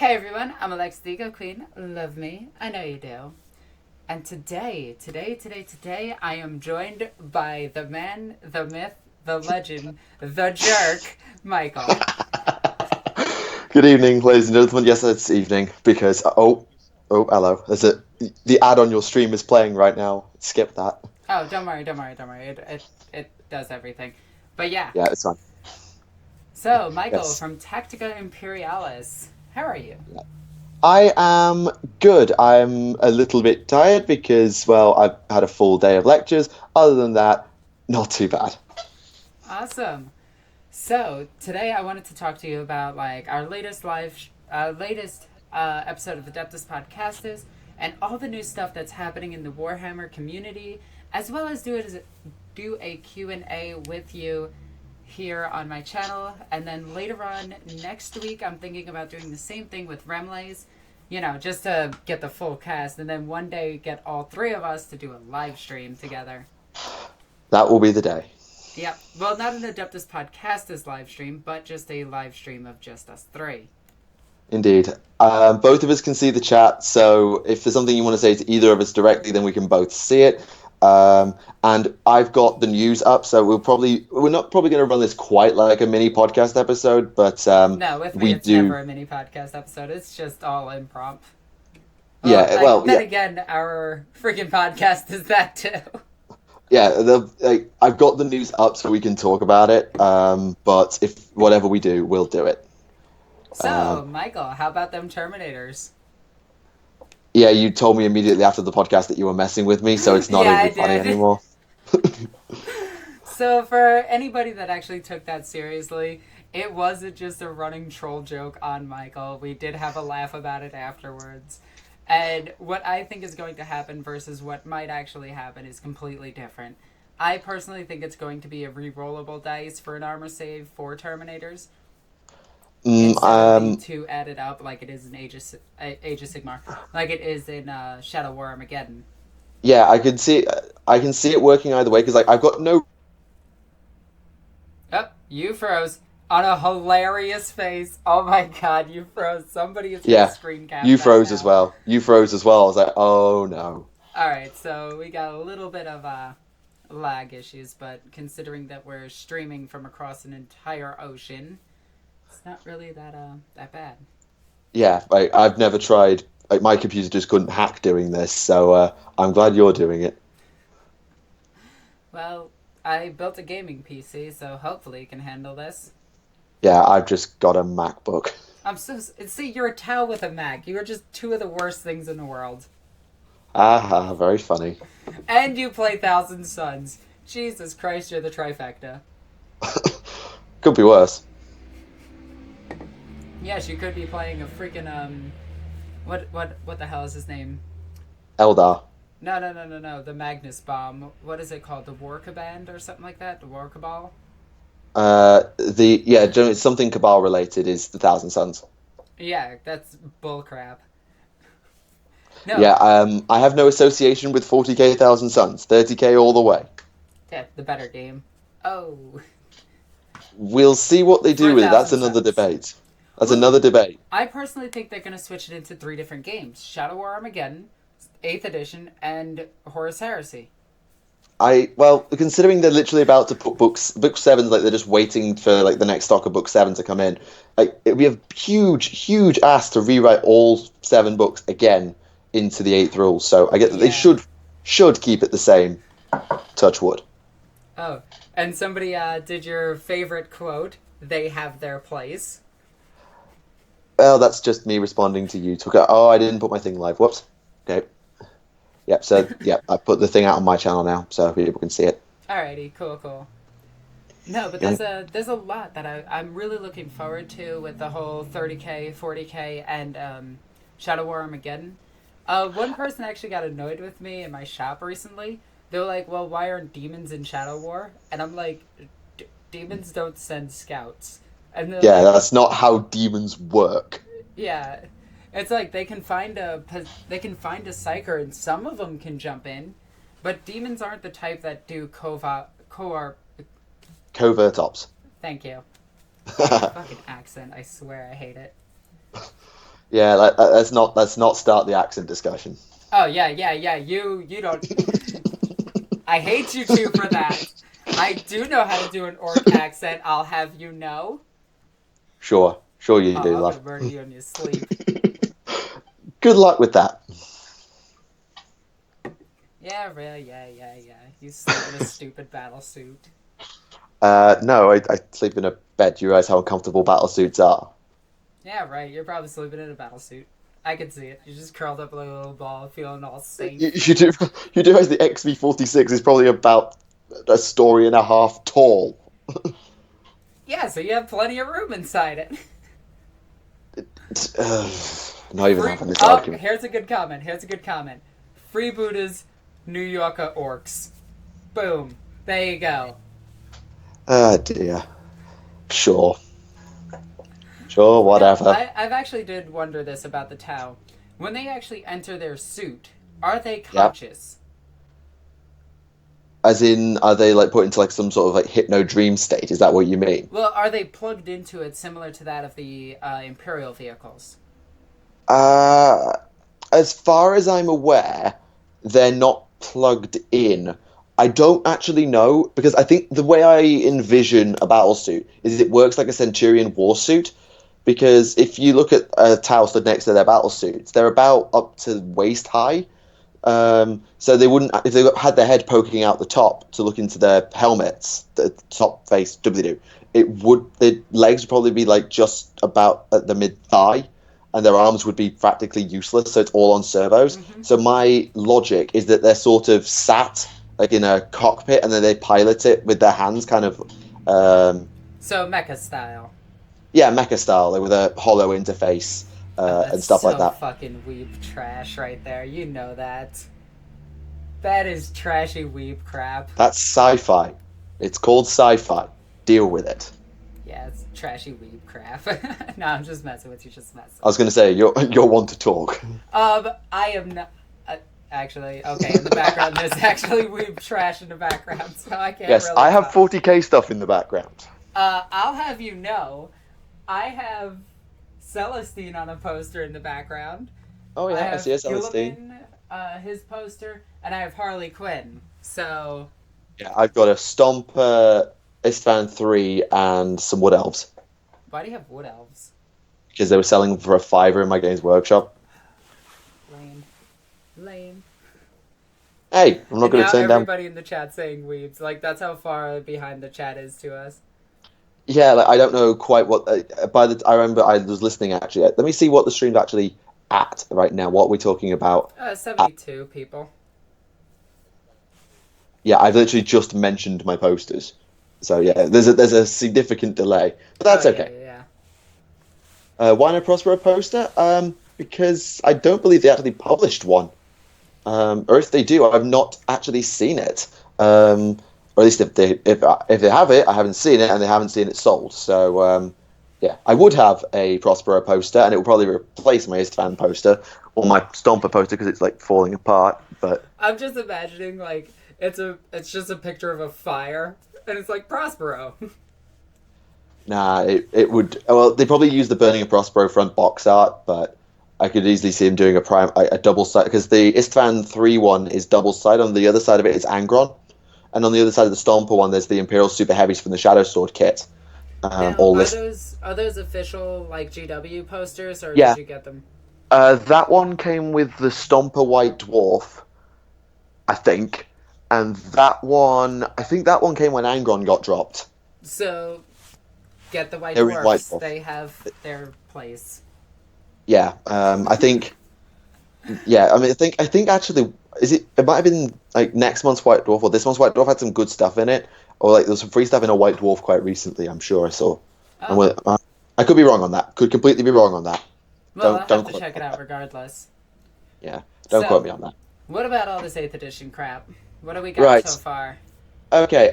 Hey everyone, I'm Alexis the Ego Queen. Love me. I know you do. And today, I am joined by the man, the myth, the legend, the jerk, Michael. Good evening, ladies and gentlemen. Yes, it's evening because hello. The ad on your stream is playing right now. Skip that. Oh, don't worry. It does everything. But yeah. Yeah, it's fine. So, Michael Yes. from Tactica Imperialis. How are you? Yeah. I am good. I'm a little bit tired because, well, I've had a full day of lectures. Other than that, not too bad. Awesome. So today I wanted to talk to you about like our latest episode of the Adeptus podcast is, and all the new stuff that's happening in the Warhammer community, as well as do a Q&A with you here on my channel, and then later on next week I'm thinking about doing the same thing with Remlays, just to get the full cast, and then one day get all three of us to do a live stream together. That will be the day. Yep. Well, not an Adeptus podcast as live stream, but just a live stream of just us three. Indeed. Both of us can see the chat, so if there's something you want to say to either of us directly, then we can both see it. And I've got the news up, so we're not probably going to run this quite like a mini podcast episode, but No, with me we it's do. never a mini podcast episode. It's just all improv. Well, Yeah, well, then yeah, again, our freaking podcast is that too. yeah. I've got the news up, so we can talk about it. But if whatever we do, we'll do it. Um, So, Michael, how about them Terminators? yeah, you told me immediately after the podcast that you were messing with me, so it's not Yeah, I even funny did. anymore. So, for anybody that actually took that seriously, it wasn't just a running troll joke on Michael. We did have a laugh about it afterwards. And what I think is going to happen versus what might actually happen is completely different. I personally think it's going to be a re-rollable dice for an armor save for Terminators Mm, instead of the two added up like it is in Age of Sigmar, like it is in Shadow War Armageddon. yeah, I can see it working either way because like I've got no. Oh, you froze on a hilarious face. Oh my god, you froze. Somebody is going to Yeah, screen cap you that froze as now. well. You froze as well. I was like, oh no. Alright, so we got a little bit of lag issues, but considering that we're streaming from across an entire ocean, it's not really that bad. Yeah, I've never tried. Like my computer just couldn't hack doing this, so I'm glad you're doing it. Well, I built a gaming PC, so hopefully it can handle this. Yeah, I've just got a MacBook. See, you're a Tau with a Mac. You are just two of the worst things in the world. Ah, very funny. And you play Thousand Suns. Jesus Christ, you're the trifecta. Could be worse. Yes, you could be playing a freaking what the hell is his name? Eldar. No. The Magnus Bomb. What is it called? The War Caband or something like that? The War Cabal? Generally something Cabal related is the Thousand Suns. Yeah, that's bullcrap. No, Yeah, I have no association with 40k Thousand Suns. 30k all the way. yeah, the better game. Oh, We'll see what they for do with it. That's Thousand another Suns. debate. That's Well, another debate. I personally think they're going to switch it into three different games: Shadow War Armageddon, 8th Edition, and Horus Heresy. Considering they're literally about to put book sevens, like they're just waiting for like the next stock of book seven to come in. Like it'd be a huge ask to rewrite all seven books again into the eighth rule. So I get that they Yeah. should keep it the same. Touch wood. Oh, and somebody did your favorite quote. They have their place. Well, that's just me responding to you. Oh, I didn't put my thing live. Whoops. Okay. Yep. So yep, I put the thing out on my channel now, so people can see it. Alrighty, cool. No, but Yeah. there's a lot that I'm really looking forward to with the whole 30k, 40k, and Shadow War Armageddon. One person actually got annoyed with me in my shop recently. They were like, "Well, why aren't demons in Shadow War?" And I'm like, "Demons don't send scouts." And they're Yeah, like, that's not how demons work. "Yeah." It's like they can find a psyker, and some of them can jump in, but demons aren't the type that do co Covert ops. Thank you. Fucking accent, I swear I hate it. Yeah, let's not start the accent discussion. Oh yeah, yeah, yeah. You don't. I hate you two for that. I do know how to do an orc accent. I'll have you know. Sure you do, I'm gonna love. murder you in your sleep. Good luck with that. Yeah, really, yeah. You sleep in a stupid battle suit. No, I sleep in a bed. You realize how uncomfortable battle suits are. Yeah, right. You're probably sleeping in a battle suit. I can see it. You're just curled up like a little ball, feeling all You, safe. you do you do realize the XV-46 is probably about a story and a half tall. Yeah, so you have plenty of room inside it. Not even Free. having this Oh, argument. here's a good comment. Here's a good comment. Freebooters, New Yorker orcs. Boom. There you go. Ah, dear. Sure. Sure, Now, whatever. I've actually did wonder this about the Tau. When they actually enter their suit, are they Yeah. conscious? As in, are they like put into like some sort of like hypno dream state? Is that what you mean? Well, are they plugged into it similar to that of the Imperial vehicles? Uh, as far as I'm aware, they're not plugged in. I don't actually know because I think the way I envision a battle suit is it works like a Centurion war suit. Because if you look at a Tau stood next to their battle suits, they're about up to waist high. So they wouldn't, if they had their head poking out the top to look into their helmets, the top face W, it would, their legs would probably be like just about at the mid thigh, and their arms would be practically useless. So it's all on servos. Mm-hmm. So my logic is that they're sort of sat like in a cockpit, and then they pilot it with their hands, kind of. So mecha style. Yeah, mecha style, like with a hollow interface Oh, that's and stuff like so that. fucking weeb trash right there. You know that. That is trashy weeb crap. That's sci-fi. It's called sci-fi. Deal with it. Yeah, it's trashy weeb crap. No, I'm just messing with you. Just messing. I was going to say you're one to talk. I am not. Actually, okay. In the background, there's actually weeb trash in the background, so I can't. Yes, really I have talk. 40k stuff in the background. I'll have you know, I have Celestine on a poster in the background. Oh I yeah, I have see it, Celestine. Gilliman, his poster, and I have Harley Quinn. So Yeah, I've got a Stomper, Istvan 3, and some Wood Elves why do you have wood elves? because they were selling for a fiver in my Games Workshop. Lame, lame. Hey, I'm not And going now to turn down. everybody in the chat saying weebs. Like that's how far behind the chat is to us. Yeah, like, I don't know quite what. I remember I was listening actually. Let me see what the stream's actually at right now. What we're talking about. 72 people. Yeah, I've literally just mentioned my posters. So yeah, there's a significant delay, but that's Oh, okay. Yeah. Why not Prospero poster? Because I don't believe they actually published one. Or if they do, I've not actually seen it. Or at least if they have it, I haven't seen it, and they haven't seen it sold. So yeah, I would have a Prospero poster, and it would probably replace my Istvan poster or my Stomper poster because it's like falling apart. But I'm just imagining like it's just a picture of a fire and it's like Prospero. nah, it would. Well, they probably use the Burning of Prospero front box art, but I could easily see him doing a double side because the Istvan 3 one is double side. On the other side of it is Angron, and on the other side of the Stomper one, there's the Imperial Super Heavies from the Shadow Sword kit. Now, All are list. those official like GW posters or Yeah, did you get them? that one came with the Stomper White Dwarf, I think, and I think that one came when Angron got dropped. So get the white They're in White dwarfs. Dwarf. They have their place. Yeah, I think. Yeah, I mean, I think actually, it might have been like next month's White Dwarf or this month's White Dwarf had some good stuff in it, or like there's some free stuff in a White Dwarf quite recently. I'm sure I saw. And Oh, I could be wrong on that. Could completely be wrong on that. well, I'll Don't have to quote check it me on out that. regardless. Yeah, don't quote So, me on that. what about all this 8th edition crap? What do we got Right. so far? Okay.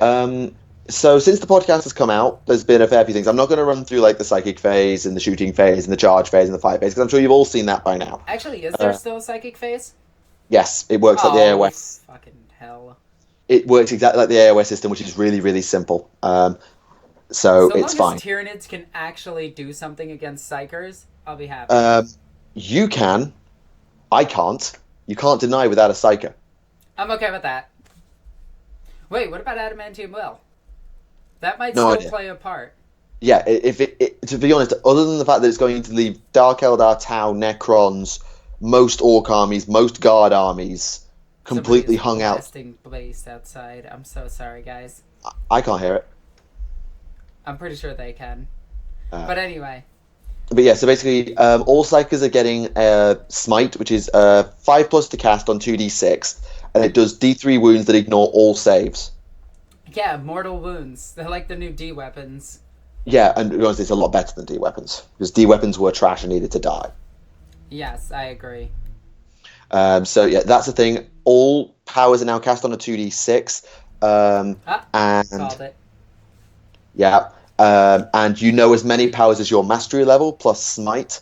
So since the podcast has come out, there's been a fair few things. I'm not going to run through like the psychic phase and the shooting phase and the charge phase and the fight phase because I'm sure you've all seen that by now. Actually, is there still a psychic phase? Yes, it works like the Oh, AOS. fucking hell. It works exactly like the AOS system, which is really, really simple. So So it's long fine. as Tyranids can actually do something against Psychers, I'll be happy. Um, You can. I can't. You can't deny without a psyker. I'm okay with that. Wait, what about adamantium will? That might No still idea. play a part. Yeah, if to be honest, other than the fact that it's going to leave Dark Eldar, Tau, Necrons, most Orc armies, most Guard armies Somebody completely is hung out. blasting Blaze outside. I'm so sorry, guys. I can't hear it. I'm pretty sure they can. Uh, But anyway. But yeah, so basically, all Psychers are getting Smite, which is 5+ to cast on 2d6, and it does D3 wounds that ignore all saves. Yeah, mortal wounds. They're like the new D weapons. Yeah, and to be honest, it's a lot better than D weapons because D weapons were trash and needed to die. Yes, I agree. So yeah, that's the thing. All powers are now cast on a 2d6, and Called it. yeah, and you know as many powers as your mastery level plus Smite.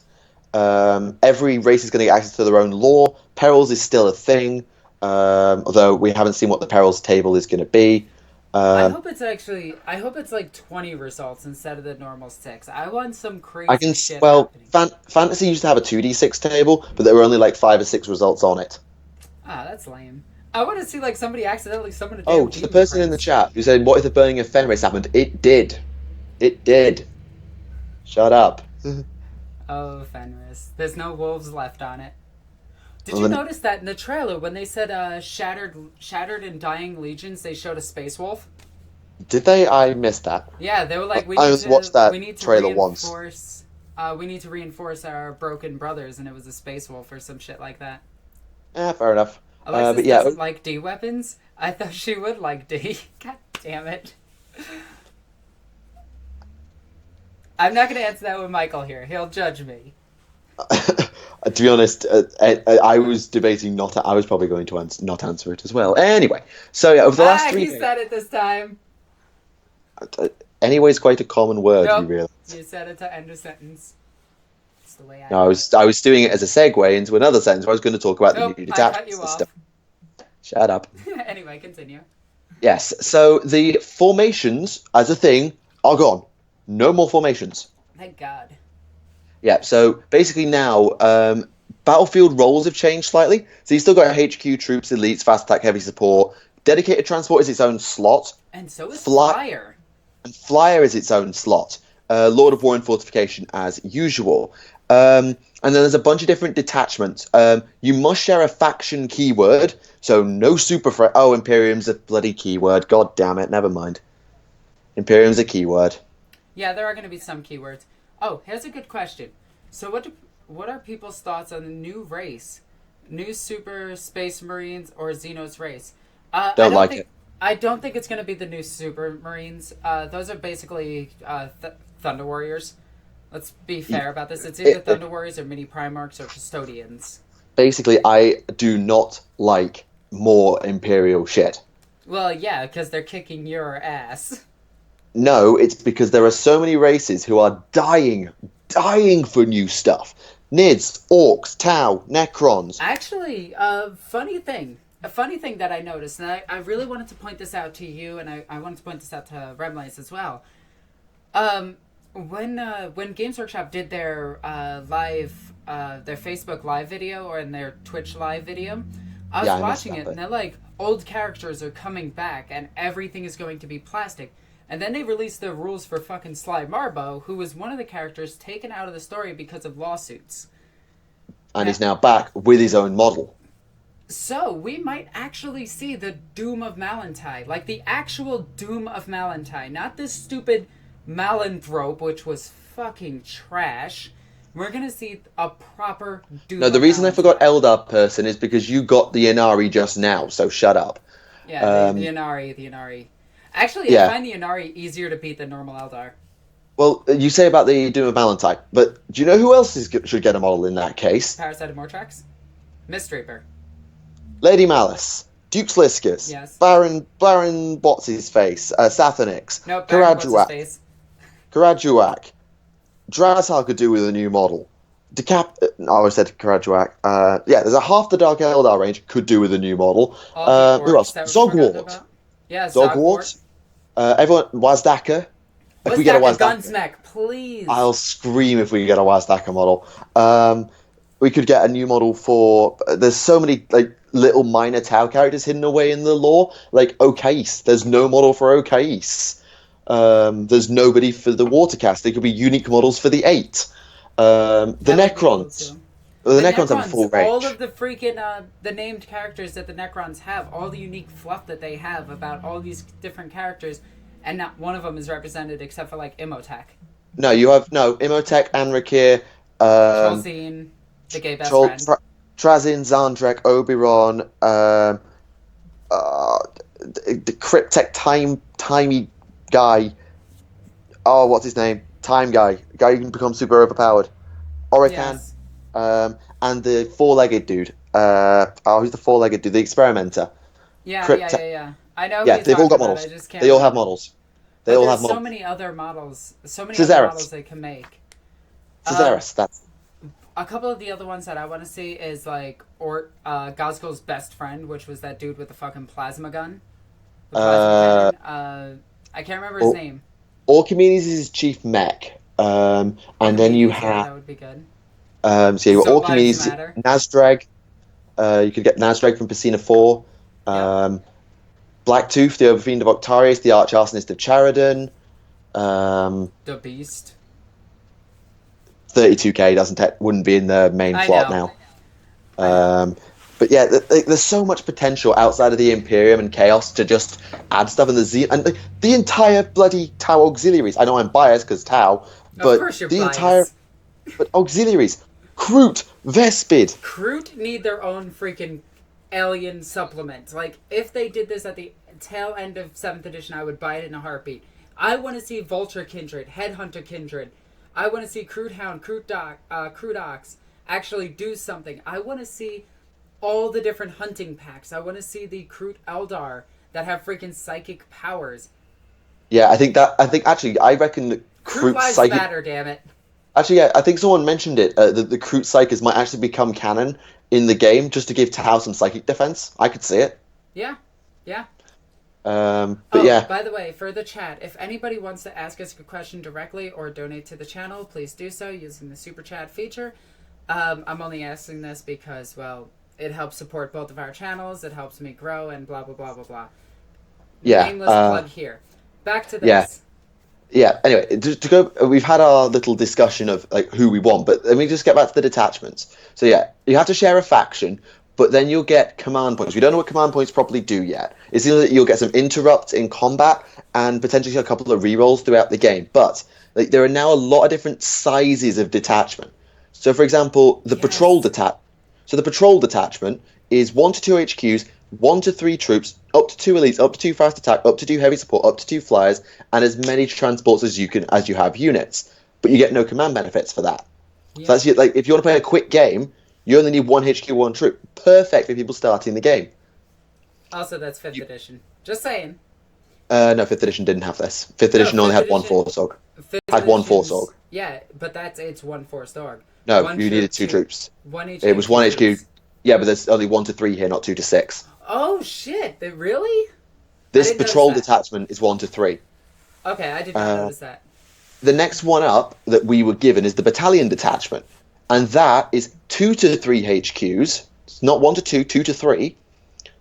Every race is going to get access to their own lore. Perils is still a thing, although we haven't seen what the perils table is going to be. I hope it's like 20 results instead of the normal 6. I want some crazy shit happening. Fantasy used to have a 2d6 table, but there were only like 5 or 6 results on it. Ah, that's lame. I want to see like somebody accidentally summon a damn Oh, to the person in the chat who said, "What if the burning of Fen race happened?" It did. It did. Shut up. Oh, Fenris. There's no wolves left on it. Did you notice that in the trailer when they said shattered and dying legions, they showed a space wolf? Did they? I missed that. Yeah, they were like, we I need just to watched that we need to trailer reinforce we need to reinforce our broken brothers, and it was a space wolf or some shit like that. Yeah, fair enough. Alexis but yeah, doesn't like D weapons. I thought she would like D. God damn it. I'm not going to answer that with Michael here. He'll judge me. to be honest, I was debating not. I was probably going to not answer it as well. Anyway, so yeah, over the last 3 he days. said it this time. Anyway, is quite a common word. Nope. You realize? You said it to end a sentence. It's the way I. No, I was doing it as a segue into another sentence where I was going to talk about the new detachment I cut you system. off. Shut up. Anyway, continue. Yes, so the formations as a thing are gone. No more formations. Thank God. Yeah, so basically now, battlefield roles have changed slightly. So you still got HQ, troops, elites, fast attack, heavy support. Dedicated transport is its own slot. And so is Flyer. And Flyer is its own slot. Lord of War and Fortification as usual. And then there's a bunch of different detachments. You must share a faction keyword, so no super threat. Oh, Imperium's a bloody keyword. God damn it, never mind. Imperium's a keyword. Yeah, there are going to be some keywords. Oh, here's a good question. So what are people's thoughts on the new race? New Super Space Marines or Xenos race? I don't think it's going to be the new Super Marines. Those are basically Thunder Warriors. Let's be fair about this. It's either Thunder Warriors or Mini Primarchs or Custodians. Basically, I do not like more Imperial shit. Well, yeah, because they're kicking your ass. No, it's because there are so many races who are dying for new stuff. Nids, Orks, Tau, Necrons. Actually, a funny thing that I noticed, and I really wanted to point this out to you, and I wanted to point this out to Remlice as well. When Games Workshop did their their Facebook live video or in their Twitch live video, I was watching it, and they're like, old characters are coming back, and everything is going to be plastic. And then they released the rules for fucking Sly Marbo, who was one of the characters taken out of the story because of lawsuits. And he's now back with his own model. So, we might actually see the Doom of Malantai. Like, the actual Doom of Malantai. Not this stupid Malanthrope, which was fucking trash. We're gonna see a proper Doom No, the reason I forgot Eldar person is because you got the Inari just now, so shut up. Yeah, the Inari. Actually, yeah. I find the Inari easier to beat than normal Eldar. Well, you say about the Doom of Malantai, but do you know who else should get a model in that case? Parasite of Mortrax? Mist Reaper. Lady Malice. Duke Sliskus. Yes. Baron What's-His-Face. Sathanix. Nope, Baron What's-His-Face. Karajuak. Drazhar could do with a new model. I said Karajuak. Yeah, there's a half the Dark Eldar range could do with a new model. Who else? Zogwart. Yeah, Zogwart. Everyone, Wazdaka. If we get a Wazdaka, Gunsmack, please. I'll scream if we get a Wazdaka model. We could get a new model for. There's so many like little minor Tau characters hidden away in the lore, like Okais. There's no model for Okais. There's nobody for the Watercast. There could be unique models for the Eight. The That would be cool Necrons. too. Well, the The Necrons have a Necrons, full all range. of the freaking the named characters that the Necrons have, all the unique fluff that they have about all these different characters, and not one of them is represented except for like Imhotech, No, you have no Imhotech, Anrakir, Tolzien, the gay best Troll, friend. Trazin, Zandrek, Oberon, the Cryptek timey guy. Oh, what's his name? Time guy who can become super overpowered. Orican, Yes. and the four-legged dude. Who's the four-legged dude? The experimenter. Cryptek. Yeah. I know who Yeah, you're they've all talking got about. models. I just can't. They all have remember. models. They But all there's have so models. many other models. So many other Caesaris. models they can make. Caesaris, that's A couple of the other ones that I want to see is like Gosgul's best friend, which was that dude with the fucking plasma gun, the plasma cannon. I can't remember his name. Orchimedes is chief mech. And then you Yeah, have that would be good. so you got So lives Orchimedes, matter. Nazdrag. You could get Nazdrag from Persona 4. Yep. Blacktooth, the Overfiend of Octarius, the Arch Arsonist of Charadon. The Beast. 32k wouldn't be in the main I plot know. now. But yeah, there's so much potential outside of the Imperium and Chaos to just add stuff in the entire bloody Tau auxiliaries. I know I'm biased because Tau, but Of course you're the biased. entire auxiliaries, Kroot, Vespid. Kroot need their own freaking alien supplement. Like, if they did this at the tail end of 7th edition, I would buy it in a heartbeat. I want to see Vulture Kindred, Headhunter Kindred. I want to see Kroot Hound, Kroot Ox actually do something. I want to see all the different hunting packs. I want to see the Kroot Eldar that have freaking psychic powers. Yeah, I reckon that Kroot Kroot lives psychic. matter, damn it. Actually, yeah, I think someone mentioned it. The Kroot psychics might actually become canon in the game just to give Tau some psychic defense. I could see it. Yeah. But yeah, By the way, for the chat, if anybody wants to ask us a question directly or donate to the channel, please do so using the super chat feature. I'm only asking this because, well, it helps support both of our channels, it helps me grow, and blah, blah, blah, blah, blah. yeah. Nameless plug here. Back to this. Yeah. Yeah. Anyway, to go, we've had our little discussion of like who we want, but let me just get back to the detachments. So yeah, you have to share a faction, but then you'll get command points. We don't know what command points properly do yet. It's either that you'll get some interrupts in combat and potentially a couple of rerolls throughout the game. But like, there are now a lot of different sizes of detachment. So for example, the patrol detachment. So the patrol detachment is 1 to 2 HQs, 1 to 3 troops, up to 2 elites, up to 2 fast attack, up to 2 heavy support, up to 2 flyers, and as many transports as you have units. But you get no command benefits for that. Yeah. So that's like if you want to play a quick game, you only need 1 HQ, 1 troop. Perfect for people starting the game. Also, that's 5th edition. Just saying. No, 5th edition didn't have this. 5th edition only had 1 Force Org. Had 1 Force Org. Yeah, but it's 1 Force Org. No, One you troop, needed 2 troops. 1 HQ. It was 1 HQ. Troops. Yeah, but there's only 1 to 3 here, not 2 to 6. Oh, shit. Really? This didn't patrol notice that. detachment is 1 to 3. Okay, I did not notice that. The next one up that we were given is the Battalion Detachment. And that is 2 to 3 HQs. It's not 1 to 2, 2 to 3.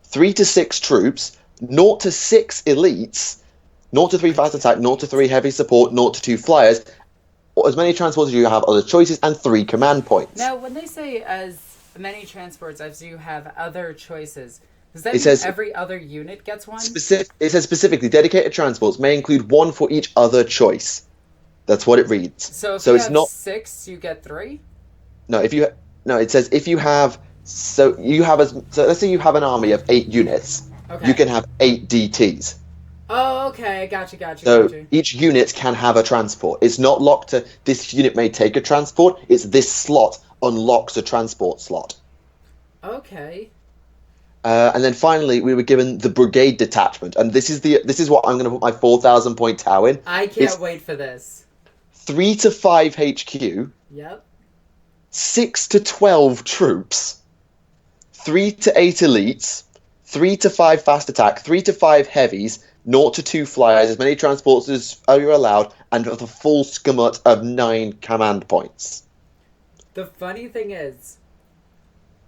3 to 6 troops. 0 to 6 elites. 0 to 3 fast attack. 0 to 3 heavy support. 0 to 2 flyers. As many transports as you have other choices. And 3 command points. Now, when they say as many transports as you have other choices, does that It mean says- every other unit gets one? It says specifically, dedicated transports may include 1 for each other choice. That's what it reads. So if you it's have not 6, you get 3? no. It says if you have so let's say you have an army of 8 units, Okay. you can have 8 DTs. Oh, okay. Gotcha. So each unit can have a transport. It's not locked to this unit may take a transport. It's this slot unlocks a transport slot. Okay. And then finally, we were given the Brigade Detachment, and this is what I'm going to put my 4,000 point Tau in. I can't wait for this. 3 to 5 HQ. Yep. 6 to 12 troops, 3 to 8 elites, 3 to 5 fast attack, 3 to 5 heavies, 0 to 2 flyers, as many transports as are allowed, and the full scamut of 9 command points. The funny thing is,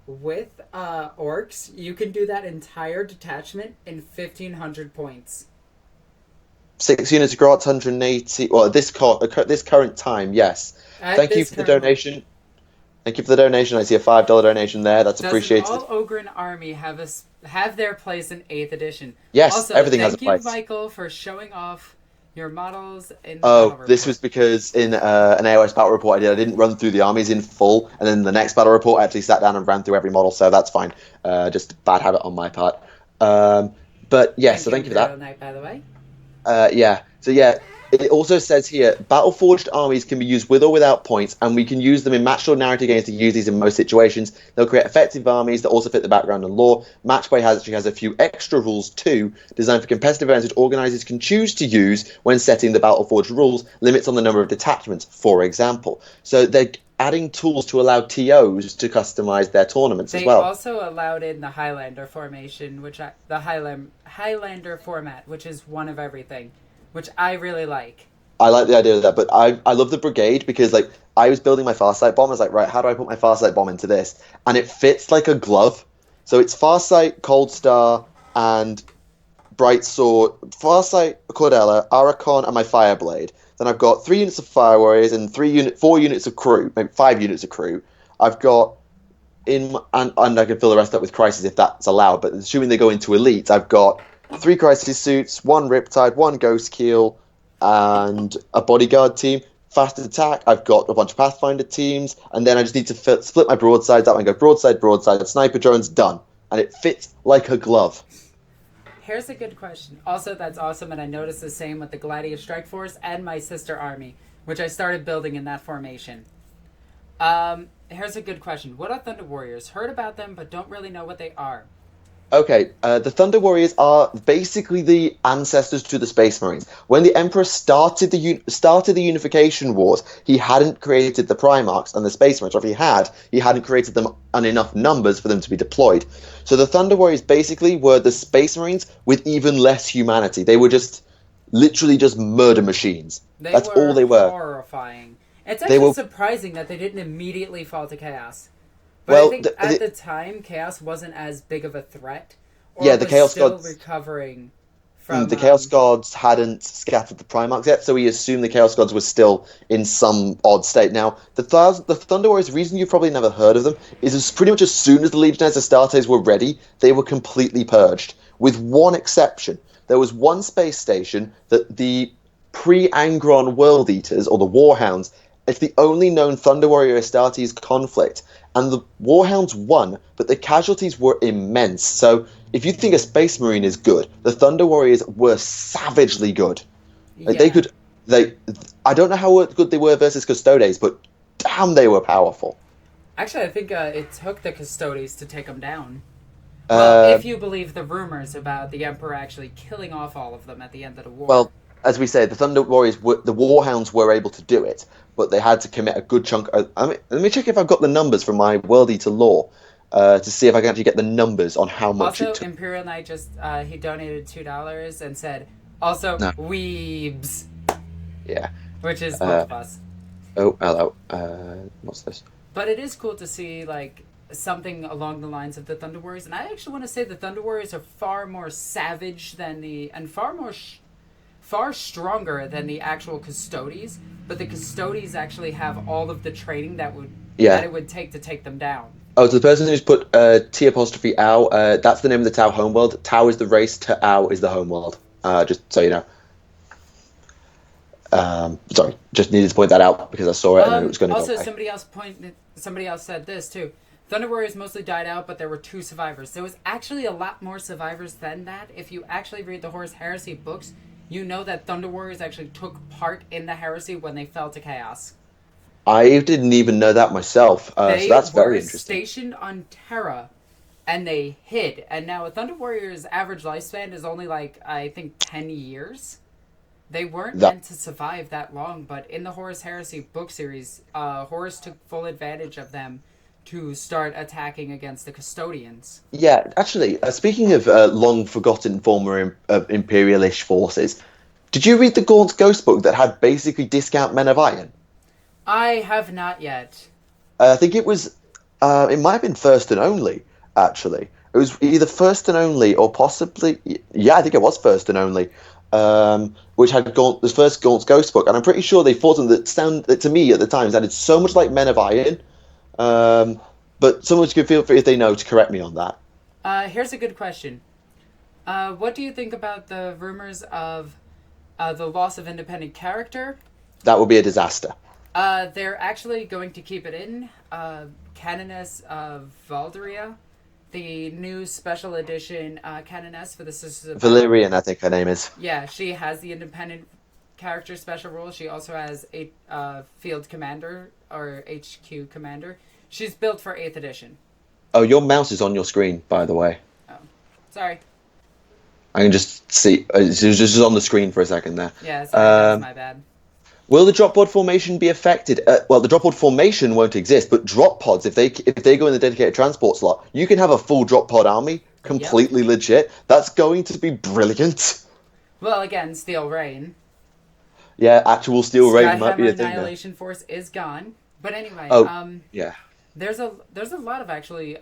with orks, you can do that entire detachment in 1,500 points. 6 units of grants, 180. Well, this current time, yes. At Thank you this for the current moment. donation. Thank you for the donation. I see a $5 donation there. That's Does an appreciated. all Ogren army have their place in 8th edition? Yes, Also, everything has a thank you, place. Michael, for showing off your models in the Oh, battle report. this was because in an AOS battle report I didn't run through the armies in full, and then the next battle report I actually sat down and ran through every model, so that's fine. Just a bad habit on my part. But yeah, so thank you for that. Imperial Knight, by the way. Yeah. So yeah, it also says here, battle-forged armies can be used with or without points, and we can use them in matched or narrative games to use these in most situations. They'll create effective armies that also fit the background and lore. Matchplay actually has a few extra rules too, designed for competitive events which organizers can choose to use when setting the battle-forged rules. Limits on the number of detachments, for example. So they're adding tools to allow TOs to customize their tournaments as well. They also allowed in the Highlander formation, the Highlander format, which is one of everything, which I really like. I like the idea of that, but I love the brigade because like I was building my Farsight bomb. I was like, right, how do I put my Farsight bomb into this? And it fits like a glove. So it's Farsight, Cold Star, and Bright Sword, Farsight, Cordella, Arachon, and my Fireblade. Then I've got 3 units of Fire Warriors and 4 units of crew, maybe 5 units of crew. I've got and I can fill the rest up with Crisis if that's allowed. But assuming they go into Elite, I've got 3 Crisis suits, 1 Riptide, 1 Ghost Keel, and a Bodyguard team. Fast attack, I've got a bunch of Pathfinder teams, and then I just need to split my broadsides out and go broadside, sniper drones, done. And it fits like a glove. Here's a good question. Also, that's awesome, and I noticed the same with the Gladiator Strike Force and my sister army, which I started building in that formation. Here's a good question. What are Thunder Warriors? Heard about them, but don't really know what they are. Okay, the Thunder Warriors are basically the ancestors to the Space Marines. When the Emperor started the Unification Wars, he hadn't created the Primarchs and the Space Marines, or if he hadn't created them in enough numbers for them to be deployed. So the Thunder Warriors basically were the Space Marines with even less humanity. They were literally just murder machines. That's all they were. Horrifying. It's actually surprising that they didn't immediately fall to chaos. But well, I think at the time, chaos wasn't as big of a threat. Or yeah, the Chaos still Gods recovering from the Chaos Gods hadn't scattered the Primarchs yet, so we assume the Chaos Gods were still in some odd state. Now, the Thunder Warriors, the reason you've probably never heard of them is pretty much as soon as the Legionnaires Astartes were ready, they were completely purged, with one exception. There was one space station that the pre-Angron World Eaters, or the Warhounds, it's the only known Thunder Warrior Astartes conflict. And the Warhounds won, but the casualties were immense. So if you think a Space Marine is good, the Thunder Warriors were savagely good. Like, I don't know how good they were versus Custodes, but damn, they were powerful. Actually, I think it took the Custodes to take them down. Well, if you believe the rumors about the Emperor actually killing off all of them at the end of the war. Well, as we say, the Thunder Warriors, the Warhounds were able to do it, but they had to commit a good chunk. Let me check if I've got the numbers from my World Eater lore to see if I can actually get the numbers on how much also, it took. Imperial Knight just he donated $2 and said, also, no. Weebs. Yeah. Which is both of us. Oh, hello. What's this? But it is cool to see, like, something along the lines of the Thunder Warriors. And I actually want to say the Thunder Warriors are far more savage than and far stronger than the actual Custodes, but the Custodes actually have all of the training that it would take to take them down. Oh, so the person who's put T'-Ow, that's the name of the Tau homeworld. Tau is the race, Ta'au is the homeworld. Just so you know. Sorry, just needed to point that out because I saw it and it was going to also, go away. Somebody else said this too. Thunder Warriors mostly died out, but there were 2 survivors. There was actually a lot more survivors than that. If you actually read the Horus Heresy books, you know that Thunder Warriors actually took part in the heresy when they fell to chaos. I didn't even know that myself, so that's very interesting. They were stationed on Terra, and they hid. And now a Thunder Warrior's average lifespan is only, like, I think 10 years. They weren't meant to survive that long, but in the Horus Heresy book series, Horus took full advantage of them to start attacking against the Custodians. Yeah, actually, speaking of long-forgotten former Imperialish forces, did you read the Gaunt's Ghost book that had basically discount Men of Iron? I have not yet. I think it was It might have been first and only, actually. It was either first and only or possibly, yeah, I think it was first and only, which had the first Gaunt's Ghost book, and I'm pretty sure they thought them that to me at the time sounded so much like Men of Iron. Um, but someone could feel free if they know to correct me on that. Here's a good question. What do you think about the rumors of the loss of independent character? That would be a disaster. They're actually going to keep it in. Canoness of Valderia, the new special edition Canoness for the Sisters of Battle. Valyrian, I think her name is. Yeah, she has the independent character special rule. She also has a field commander or HQ commander. She's built for 8th edition. Oh, your mouse is on your screen, by the way. Oh, sorry. I can just see. It was just on the screen for a second there. Yeah, sorry, that's my bad. Will the drop pod formation be affected? Well, the drop pod formation won't exist, but drop pods, if they go in the dedicated transport slot, you can have a full drop pod army, completely legit. That's going to be brilliant. Well, again, Steel Rain. Yeah, actual Steel Rain might be a thing. Annihilation Force is gone, but anyway. Yeah. There's a lot of actually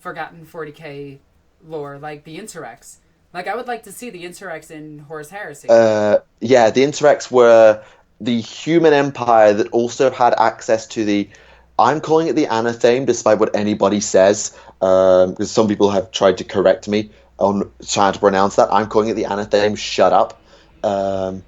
forgotten 40k lore, like the Insurrects. Like I would like to see the Insurrects in Horus Heresy. Yeah, the Insurrects were the human empire that also had access to the, I'm calling it the anatheme, despite what anybody says, because some people have tried to correct me on trying to pronounce that. I'm calling it the anatheme. Shut up. And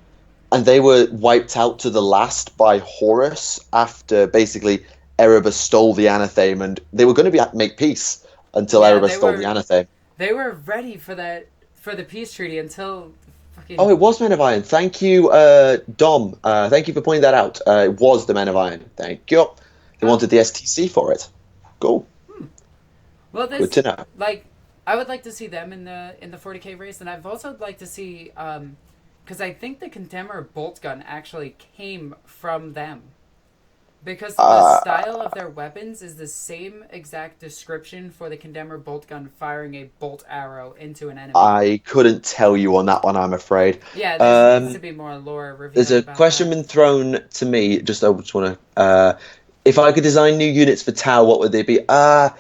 they were wiped out to the last by Horus after basically Erebus stole the anatheme, and they were going to make peace until Erebus stole the anatheme. They were ready for the peace treaty until. Oh, it was Men of Iron. Thank you, Dom. Thank you for pointing that out. It was the Men of Iron. Thank you. They wanted the STC for it. Cool. Well, good to know. Like, I would like to see them in the 40k race, and I've also like to see, because I think the Condemner bolt gun actually came from them. Because the style of their weapons is the same exact description for the Condemner bolt gun firing a bolt arrow into an enemy. I couldn't tell you on that one, I'm afraid. Yeah, there needs to be more lore revealed. There's a question been thrown to me. I just want to. If I could design new units for Tau, what would they be? I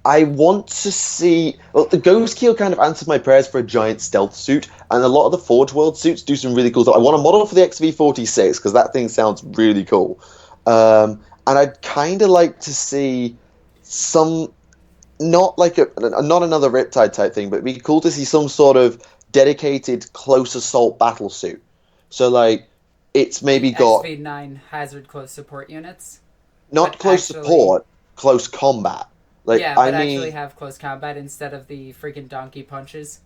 want to see. Well, the Ghost Keel kind of answered my prayers for a giant stealth suit, and a lot of the Forge World suits do some really cool stuff. I want a model for the XV46 because that thing sounds really cool. And I'd kind of like to see some, not like not another Riptide type thing, but it'd be cool to see some sort of dedicated close assault battle suit. So like, it's maybe got XV9 hazard close support units. Not close support, close combat. Like, yeah, but actually have close combat instead of the freaking donkey punches.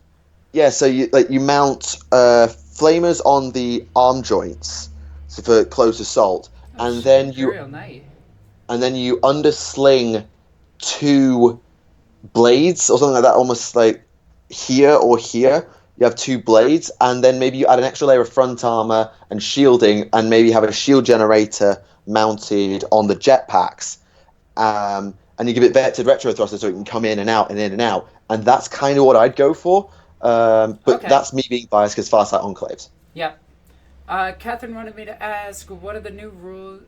Yeah, so you mount flamers on the arm joints for close assault. And then you undersling 2 blades or something like that, almost like here or here. You have 2 blades, and then maybe you add an extra layer of front armor and shielding, and maybe have a shield generator mounted on the jetpacks. And you give it vectored retro thruster so it can come in and out and in and out. And that's kind of what I'd go for. But that's me being biased because Farsight Enclaves. Yep. Catherine wanted me to ask, what are the new rules?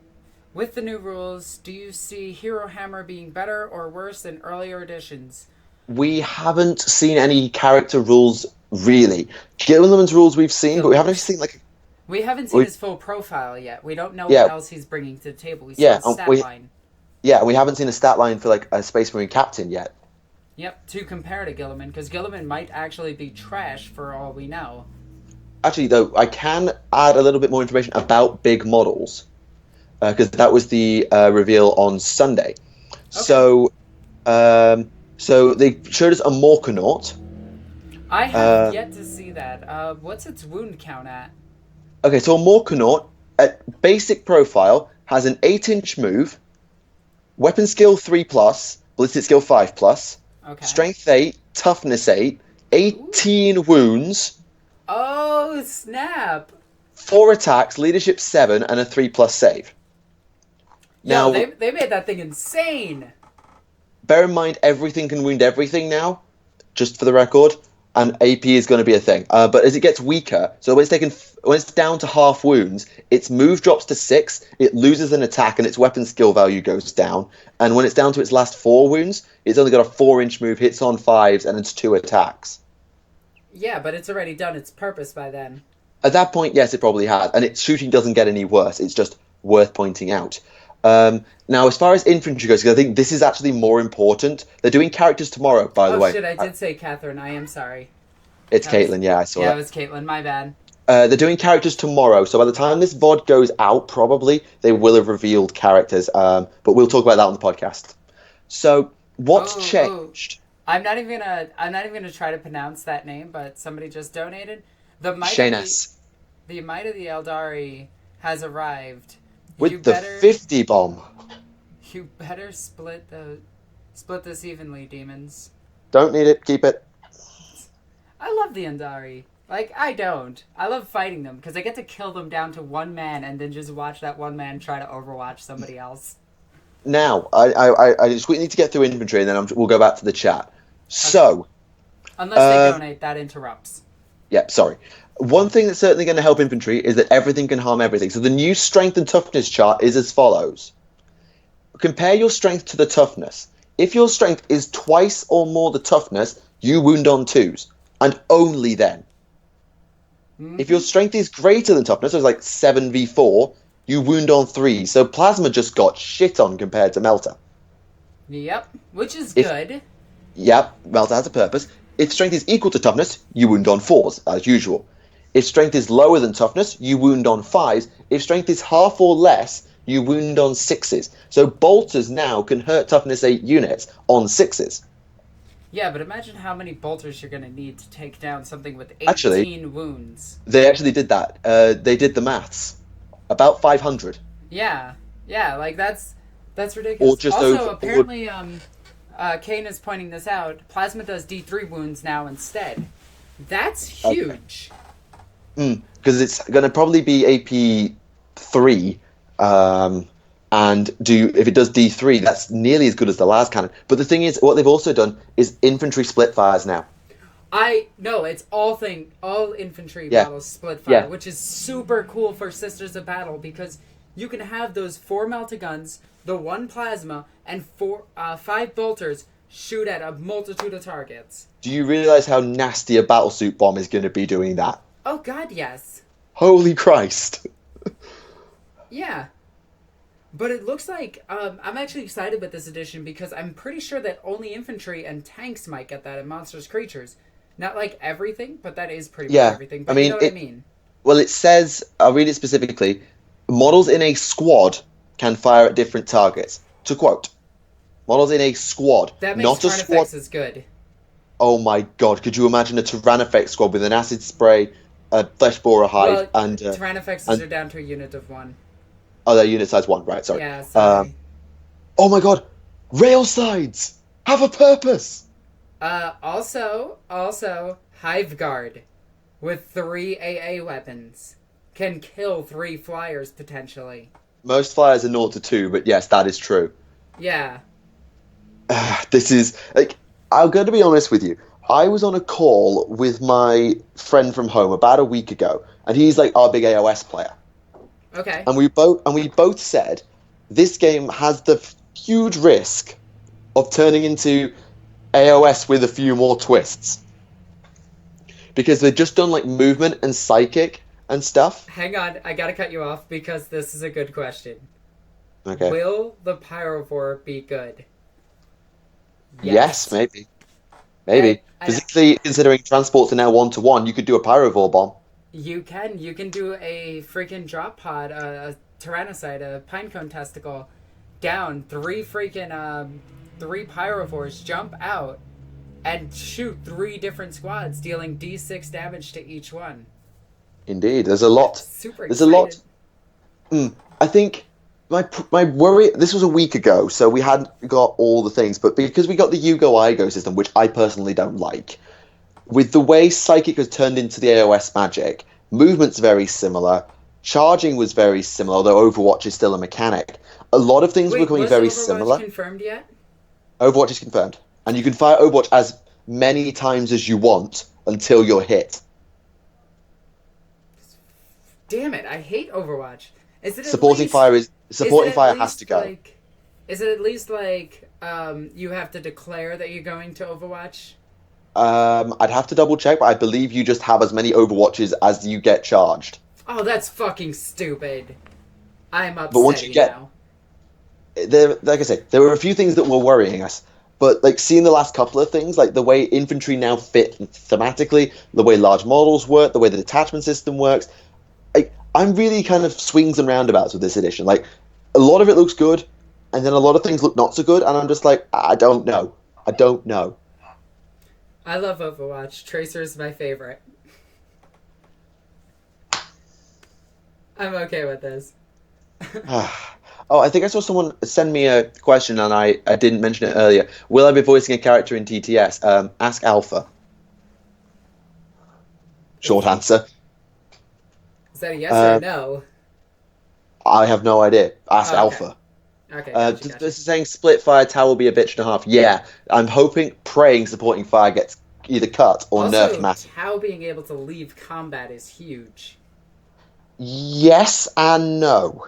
With the new rules, do you see Hero Hammer being better or worse than earlier editions? We haven't seen any character rules, really. Gilliman's rules we've seen, but we haven't seen, like... We haven't seen his full profile yet. We don't know what else he's bringing to the table. We see his stat line. Yeah, we haven't seen a stat line for, like, a Space Marine captain yet. Yep, to compare to Gilliman, because Gilliman might actually be trash for all we know. Actually, though, I can add a little bit more information about big models, because that was the reveal on Sunday. Okay. So they showed us a Morkanaut. I have yet to see that. What's its wound count at? Okay, so a Morkanaut, at basic profile, has an 8-inch move, weapon skill 3+, ballistic skill 5+, strength 8, toughness 8, 18 wounds. Oh, snap! 4 attacks, leadership 7, and a 3+ save. Now, they made that thing insane! Bear in mind, everything can wound everything now, just for the record. and AP is going to be a thing. But as it gets weaker, so when it's down to half wounds, its move drops to 6, it loses an attack, and its weapon skill value goes down. And when it's down to its last 4 wounds, it's only got a 4-inch move, hits on 5s, and it's 2 attacks. Yeah, but it's already done its purpose by then. At that point, yes, it probably has, and its shooting doesn't get any worse. It's just worth pointing out. Now, as far as infantry goes, 'cause I think this is actually more important. They're doing characters tomorrow, by the way. Oh shit, I did say Catherine. I am sorry. It's Caitlin, yeah, I saw that. Yeah, it was Caitlin. My bad. They're doing characters tomorrow, so by the time this VOD goes out, probably they will have revealed characters. But we'll talk about that on the podcast. So, what's changed? I'm not even gonna try to pronounce that name, but somebody just donated. The might the might of the Eldari has arrived. With the 50 bomb. You better split this evenly, demons. Don't need it. Keep it. I love the Eldari. Like, I don't. I love fighting them because I get to kill them down to one man and then just watch that one man try to overwatch somebody else. Now, I just need to get through infantry and then we'll go back to the chat. Okay. So, unless they donate, that interrupts. Yeah, sorry. One thing that's certainly going to help infantry is that everything can harm everything. So the new strength and toughness chart is as follows. Compare your strength to the toughness. If your strength is twice or more the toughness, you wound on 2s, and only then. Mm-hmm. If your strength is greater than toughness, so it's like 7v4, you wound on 3s. So Plasma just got shit on compared to Melta. Yep, which is good. Yep, Melta has a purpose. If strength is equal to toughness, you wound on 4s, as usual. If strength is lower than toughness, you wound on 5s. If strength is half or less, you wound on 6s. So bolters now can hurt toughness 8 units on 6s. Yeah, but imagine how many bolters you're going to need to take down something with 18 wounds. They actually did that. They did the maths. About 500. Yeah, like that's ridiculous. Or just also, apparently, Kane is pointing this out. Plasma does D3 wounds now instead. That's huge. Because it's going to probably be AP 3, and if it does D3, that's nearly as good as the last cannon. But the thing is, what they've also done is infantry split fires now. No, it's all infantry battles split fire, which is super cool for Sisters of Battle because you can have those 4 melta guns, the 1 plasma, and 5 bolters shoot at a multitude of targets. Do you realize how nasty a battlesuit bomb is going to be doing that? Oh god, yes. Holy Christ. Yeah. But it looks like, I'm actually excited with this edition because I'm pretty sure that only infantry and tanks might get that in Monsters Creatures. Not like everything, but that is pretty much everything. But you know what I mean? Well, it says, I'll read it specifically, models in a squad can fire at different targets. To quote, models in a squad, that makes not a squad. Tyrannifex is good. Oh my god, could you imagine a Tyrannifex squad with an acid spray, a flesh borer hide, and... Tyrannifexes are down to a unit of 1. Oh, they're unit size 1, right, sorry. Yeah, sorry. Oh my god, rail sides have a purpose! Also, Hive Guard with 3 AA weapons can kill 3 flyers potentially. Most flyers are 0 to 2, but yes, that is true. Yeah. This is, like, I'm going to be honest with you. I was on a call with my friend from home about a week ago, and he's like our big AOS player. Okay. And we both said this game has the huge risk of turning into AOS with a few more twists. Because they've just done like movement and psychic and stuff. Hang on, I gotta cut you off because this is a good question. Okay. Will the Pyrovore be good? Yes, maybe. Physically, considering transports are now 1-to-1, you could do a Pyrovore bomb. You can do a freaking drop pod, a Tyrannicide, a Pinecone Testicle, down 3 freaking, 3 Pyrovores, jump out, and shoot 3 different squads, dealing D6 damage to each one. Indeed, there's a lot. Super There's excited. a lot. I think my worry, this was a week ago, so we hadn't got all the things, but because we got the Yugo-Igo system, which I personally don't like, with the way Psychic has turned into the AOS magic, movement's very similar, charging was very similar, although Overwatch is still a mechanic. A lot of things were becoming very similar. Overwatch confirmed yet? Overwatch is confirmed. And you can fire Overwatch as many times as you want until you're hit. Damn it! I hate Overwatch. Is it at Supporting least? fire Is it at has to least go. like? Is it at least like you have to declare that you're going to Overwatch? I'd have to double check, but I believe you just have as many Overwatches as you get charged. Oh, that's fucking stupid. I'm But once upset you you get now. there, like I said, there were a few things that were worrying us. But like seeing the last couple of things, like the way infantry now fit thematically, the way large models work, the way the detachment system works, I'm really kind of swings and roundabouts with this edition. Like a lot of it looks good, and then a lot of things look not so good, and I'm just like, I don't know. I don't know. I love Overwatch. Tracer's my favorite. I'm okay with this. Oh, I think I saw someone send me a question, and I didn't mention it earlier. Will I be voicing a character in TTS? Ask Alpha. Short Is answer. that a yes or a Uh, no? I have no idea. Ask Oh, okay. Alpha. Okay, gotcha, gotcha. This is saying split fire Tau will be a bitch and a half. Yeah, I'm hoping, praying, supporting fire gets either cut or nerfed Also, massively. Tau being able to leave combat is huge. Yes and no,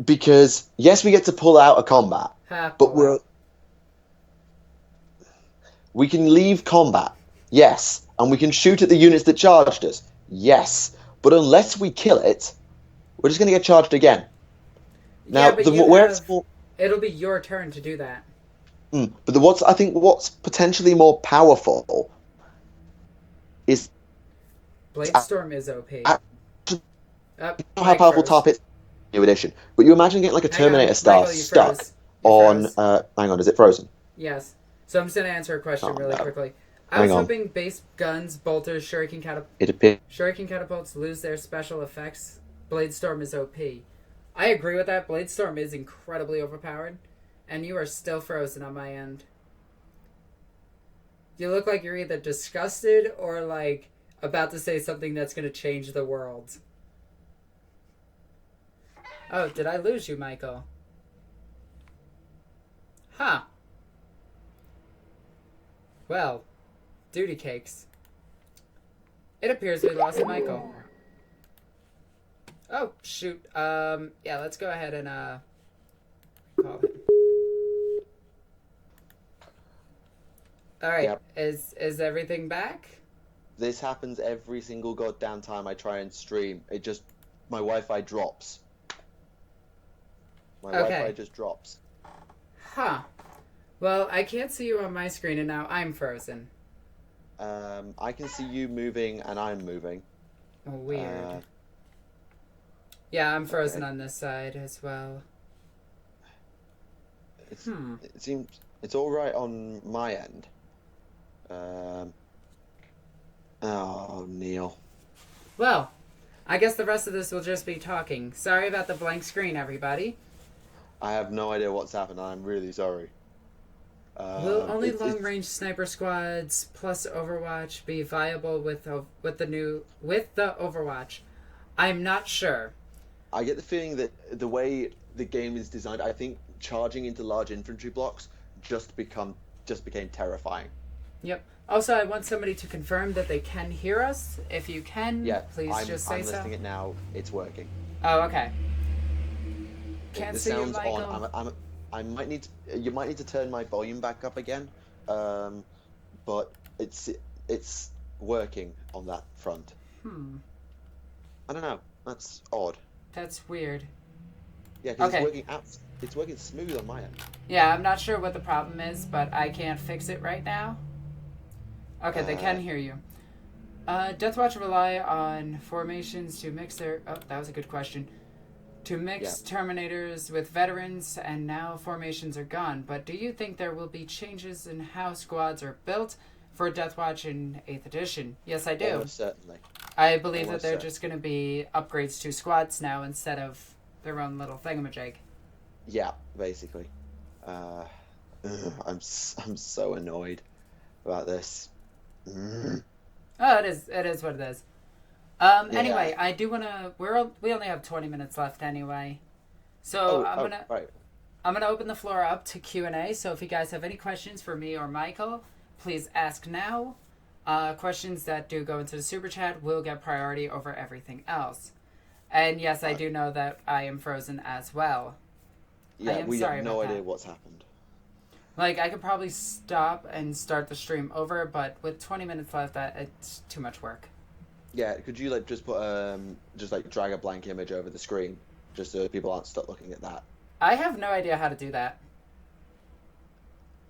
because yes, we get to pull out a combat, Ha, but pull out. we can leave combat. Yes, and we can shoot at the units that charged us. Yes, but unless we kill it, we're just going to get charged again. Yeah, Now, but you where it's have. more, It'll be your turn to do that. but what's I think what's potentially more powerful is Bladestorm is OP. actually Oh, how Mike powerful froze. TARP is. New edition. But you imagine getting like a Hang on, Terminator star Michael, you stuck froze. You on. froze. Hang on, is it frozen? Yes. So I'm just gonna answer a question Oh really no. quickly. I Hang was on. hoping base guns, bolters, It appears. shuriken catapults lose their special effects. Bladestorm is OP. I agree with that. Bladestorm is incredibly overpowered, and you are still frozen on my end. You look like you're either disgusted or like about to say something that's gonna change the world. Oh, did I lose you, Michael? Huh. Well, duty cakes. It appears we lost Michael. Oh, shoot. Yeah, let's go ahead and, call him. Alright, Yep. is everything back? This happens every single goddamn time I try and stream. It just my Wi-Fi drops. My Wi-Fi just drops. Huh. Well, I can't see you on my screen, and now I'm frozen. I can see you moving, and I'm moving. Oh, weird. Yeah, I'm frozen on this side as well. It seems it's all right on my end. Oh, Neil. Well, I guess the rest of this will just be talking. Sorry about the blank screen, everybody. I have no idea what's happened. I'm really sorry. Will only long-range sniper squads plus Overwatch be viable with the Overwatch? I'm not sure. I get the feeling that the way the game is designed, I think charging into large infantry blocks just became terrifying. Yep. Also, I want somebody to confirm that they can hear us. If you can, Yeah, please just say I'm so. listing it now. It's working. Oh, okay. Can't The see you, sound's Michael. on. I might need to, you might need to turn my volume back up again, but it's working on that front. I don't know. That's odd. That's weird. Yeah, because Okay. it's working smooth on my end. Yeah, I'm not sure what the problem is, but I can't fix it right now. Okay, they can hear you. Deathwatch rely on formations to mix their... Oh, that was a good question. To mix Terminators with veterans, and now formations are gone. But do you think there will be changes in how squads are built for Deathwatch in 8th edition? Yes, I do. Almost certainly. I believe that Almost they're certainly. just going to be upgrades to squads now instead of their own little thingamajig. Yeah, basically. I'm so annoyed about this. Oh, it is what it is. Anyway, I do want to... We only have 20 minutes left anyway. So I'm gonna open the floor up to Q&A. So if you guys have any questions for me or Michael, please ask now. Questions that do go into the super chat will get priority over everything else. And yes, I do know that I am frozen as well. Yeah, we have no idea what's happened. Like, I could probably stop and start the stream over, but with 20 minutes left, it's too much work. Yeah, could you like just put just like drag a blank image over the screen, just so people aren't stuck looking at that? I have no idea how to do that.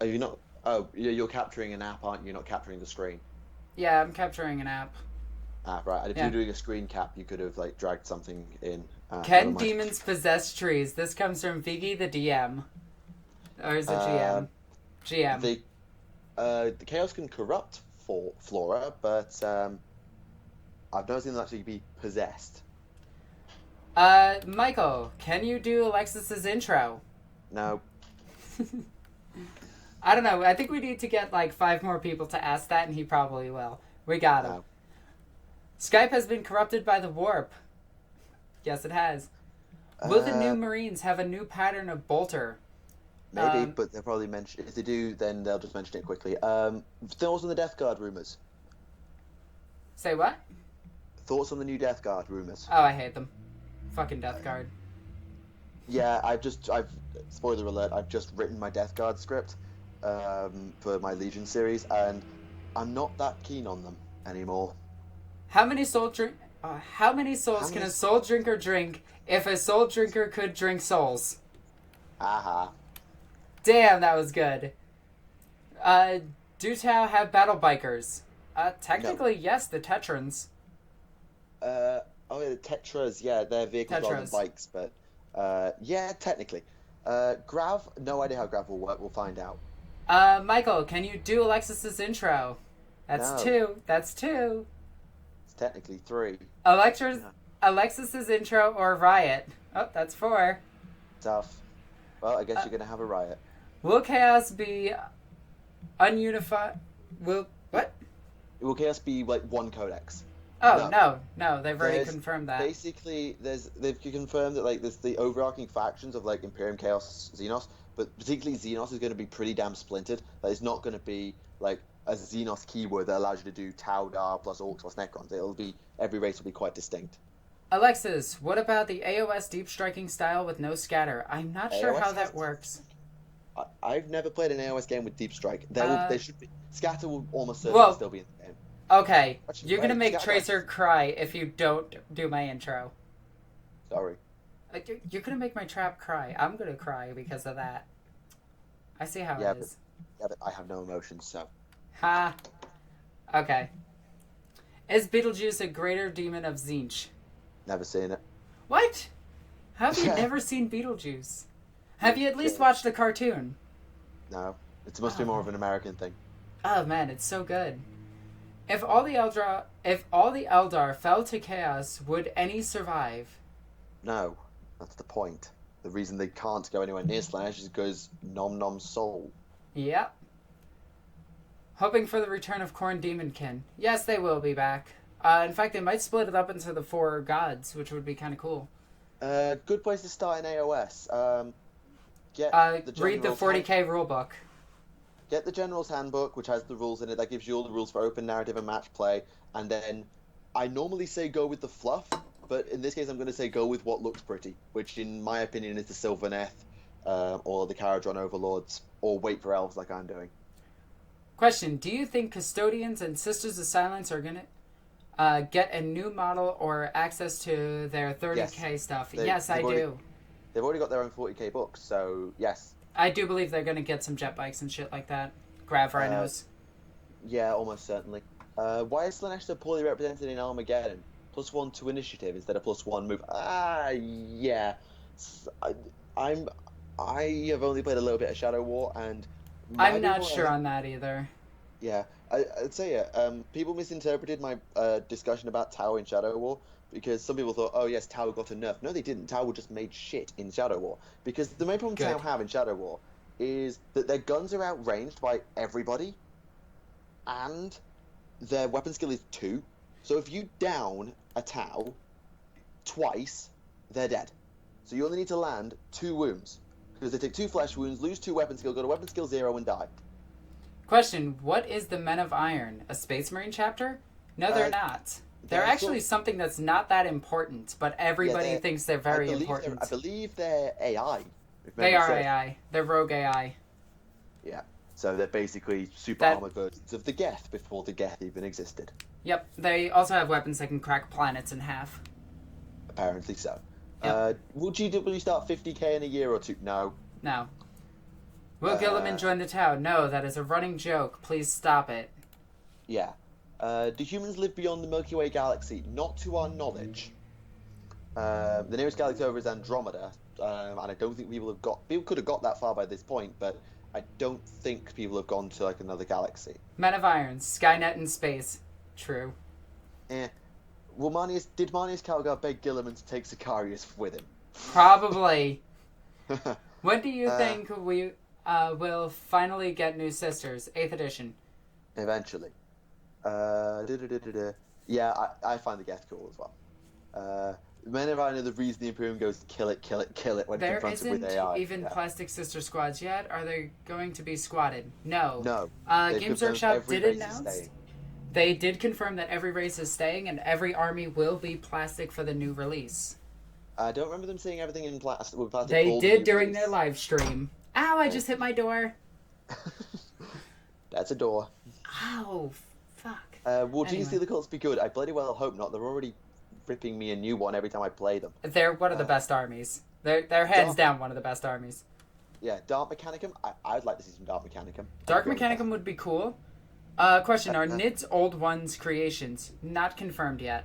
Are you not? Oh, you're capturing an app, aren't you? Not capturing the screen. Yeah, I'm capturing an app. Ah, right. And if you're doing a screen cap, you could have like dragged something in. Can demons possess trees? This comes from Vigi the DM. Or is it GM? GM. The chaos can corrupt for flora, but I've never seen them actually be possessed. Michael, can you do Alexis's intro? No. I don't know. I think we need to get like 5 more people to ask that, and he probably will. We got him. Skype has been corrupted by the warp. Yes, it has. Will the new Marines have a new pattern of bolter? Maybe, but they'll probably mention. If they do, then they'll just mention it quickly. Thoughts on the Death Guard rumors? Say what? Thoughts on the new Death Guard rumors? Oh, I hate them. Fucking Death Guard. Yeah, I've spoiler alert. I've just written my Death Guard script for my Legion series, and I'm not that keen on them anymore. How many souls can a soul drinker drink if a soul drinker could drink souls? Aha. Damn, that was good. Do Tau have battle bikers? Technically, no. Yes, the Tetrans. The Tetras, yeah, they're vehicles rather than bikes, but yeah, technically. Grav, no idea how Grav will work, we'll find out. Michael, can you do Alexis's intro? That's 2. That's 2. It's technically 3. Alexis's intro or riot? Oh, that's 4. Tough. Well, I guess you're gonna have a riot. Will chaos be ununified? Will chaos be like one codex? Oh no, they've already confirmed that. Basically, they've confirmed that like there's the overarching factions of like Imperium, Chaos, Xenos, but particularly Xenos is going to be pretty damn splintered. Like, it's not going to be like a Xenos keyword that allows you to do Tau Dar plus Orks plus Necrons. It'll be every race will be quite distinct. Alexis, what about the AOS deep striking style with no scatter? I'm not sure how that works. I've never played an AOS game with deep strike. There should be scatter will almost certainly still be in the game. Okay, you're gonna make Tracer cry if you don't do my intro. Sorry. You're gonna make my trap cry. I'm gonna cry because of that. I see how it is. But I have no emotions, so. Ha. Okay. Is Beetlejuice a greater demon of Tzeentch? Never seen it. What? Have you never seen Beetlejuice? Have you at least watched the cartoon? No. It must be more of an American thing. Oh man, it's so good. If all the Eldar fell to chaos, would any survive? No. That's the point. The reason they can't go anywhere near Slash is because Nom Nom's soul. Yep. Hoping for the return of Khorne Demonkin. Yes, they will be back. In fact, they might split it up into the 4 gods, which would be kind of cool. Good place to start in AOS. Read the 40k rulebook. Get the General's Handbook, which has the rules in it. That gives you all the rules for open narrative and match play. And then I normally say go with the fluff, but in this case I'm going to say go with what looks pretty, which in my opinion is the Sylvaneth or the Caradron Overlords, or wait for elves like I'm doing. Question, do you think Custodians and Sisters of Silence are going to get a new model or access to their 30k stuff? Yes, I do. They've already got their own 40k books, so yes. I do believe they're going to get some jet bikes and shit like that. Grav Rhinos. Yeah, almost certainly. Why is Slanesh so poorly represented in Armageddon? +1 to initiative instead of +1 move. Yeah. I have only played a little bit of Shadow War, and I'm not sure on that either. Yeah, I'd say people misinterpreted my discussion about Tau in Shadow War, because some people thought, oh yes, Tau got a nerf. No, they didn't. Tau just made shit in Shadow War. Because the main problem Tau have in Shadow War is that their guns are outranged by everybody, and their weapon skill is 2. So if you down a Tau twice, they're dead. So you only need to land 2 wounds. Because they take 2 flesh wounds, lose 2 weapon skill, go to weapon skill 0 and die. Question, what is the Men of Iron? A Space Marine chapter? No, they're not. They're actually something that's not that important, but everybody thinks they're very important. I believe they're AI. They are AI. They're rogue AI. Yeah. So they're basically super armored versions of the Geth before the Geth even existed. Yep. They also have weapons that can crack planets in half. Apparently so. Yep. Will GW start 50k in a year or two? No. No. Will Gilliman join the town? No, that is a running joke. Please stop it. Yeah. Do humans live beyond the Milky Way galaxy? Not to our knowledge. The nearest galaxy over is Andromeda, and I don't think people could have got that far by this point, but I don't think people have gone to like another galaxy. Men of Iron, Skynet in space. True. Did Marnius Calgar beg Gilliman to take Sicarius with him? Probably. When do you think we will finally get new sisters? 8th edition. Eventually. Yeah, I find the Geth cool as well. Men of Iron are the reason the Imperium goes kill it when confronted with AI. There isn't even plastic sister squads yet. Are they going to be squatted? No. No. Games Workshop did announce. They did confirm that every race is staying and every army will be plastic for the new release. I don't remember them saying everything in plastic. They did during their live stream. Ow, I just hit my door. That's a door. Ow, fuck. Will Genestealer cults be good? I bloody well hope not. They're already ripping me a new one every time I play them. They're one of the best armies. They're hands down one of the best armies. Yeah, Dark Mechanicum. I'd like to see some Dark Mechanicum. Dark Mechanicum would be cool. Question: are Nid's Old Ones creations? Not confirmed yet.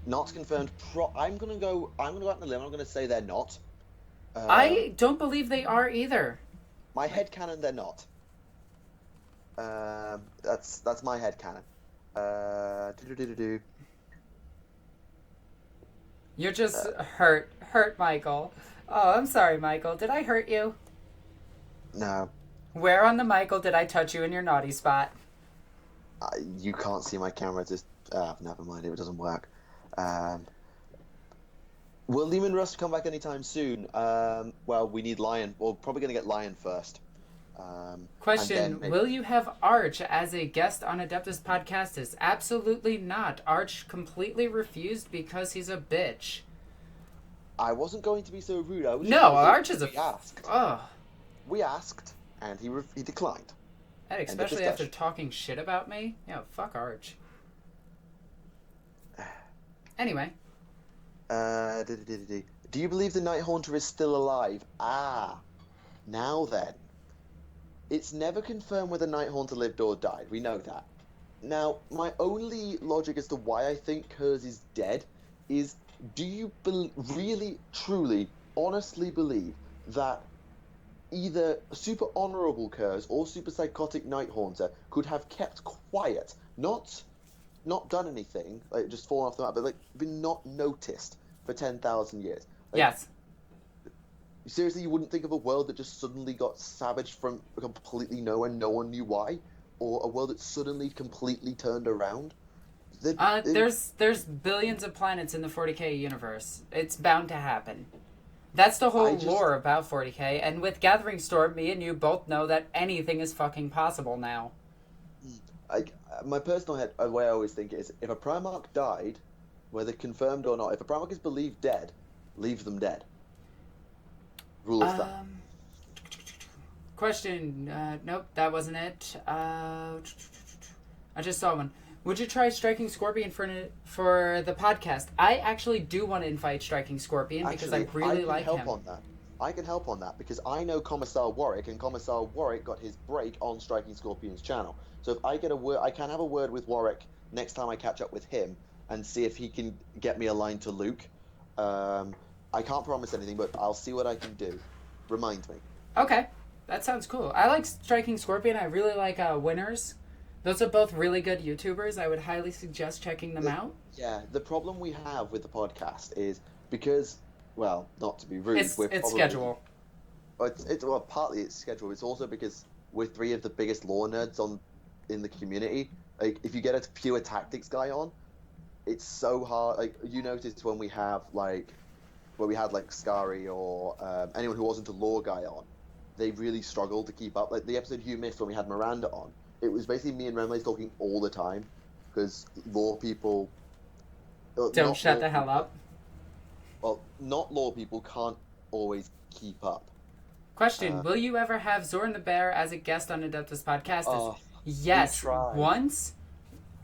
Not confirmed. I'm gonna go out on a limb. I'm gonna say they're not. I don't believe they are either. My headcanon, they're not. That's my headcanon. You're just hurt, Michael. Oh, I'm sorry, Michael. Did I hurt you? No. Where on the Michael did I touch you in your naughty spot? You can't see my camera. Just never mind. It doesn't work. Will Lehman Russ come back anytime soon? Well, we need Lion. We're probably going to get Lion first. Question, will you have Arch as a guest on Adeptus Podcastus? Absolutely not. Arch completely refused because he's a bitch. I wasn't going to be so rude. Arch is a... asked. Oh. We asked, and he declined. And especially after talking shit about me? Yeah, fuck Arch. Anyway. Do you believe the Night Haunter is still alive? Now then. It's never confirmed whether Night Haunter lived or died. We know that. Now, my only logic as to why I think hers is dead is, do you really, truly, honestly believe that either super honorable Kurz or super psychotic Night Haunter could have kept quiet, not done anything, like just fallen off the map, but like been not noticed for 10,000 years? Like, yes. Seriously, you wouldn't think of a world that just suddenly got savaged from completely nowhere, no one knew why? Or a world that suddenly completely turned around? There's billions of planets in the 40k universe. It's bound to happen. That's the whole lore about 40k, and with Gathering Storm, me and you both know that anything is fucking possible now. My personal way I always think is, if a Primarch died, whether confirmed or not, if a Primarch is believed dead, leave them dead. Rule of thumb. Question. Nope, that wasn't it. I just saw one. Would you try Striking Scorpion for the podcast? I actually do want to invite Striking Scorpion because I really like him. I can help on that because I know Commissar Warwick, and Commissar Warwick got his break on Striking Scorpion's channel. So if I get a word, I can have a word with Warwick next time I catch up with him and see if he can get me a line to Luke. I can't promise anything, but I'll see what I can do. Remind me. Okay, that sounds cool. I like Striking Scorpion. I really like Winners. Those are both really good YouTubers. I would highly suggest checking them out. Yeah, the problem we have with the podcast is because, well, not to be rude, it's schedule. Well, partly it's schedule. It's also because we're three of the biggest lore nerds in the community. Like, if you get a pure tactics guy on, it's so hard. Like, you noticed when we had Scary or anyone who wasn't a lore guy on, they really struggled to keep up. Like the episode you missed when we had Miranda on, it was basically me and Remley talking all the time because lore people Don't shut the hell up. Well, not lore people can't always keep up. Question: will you ever have Zoran the Bear as a guest on Adeptus Podcast? Yes, once.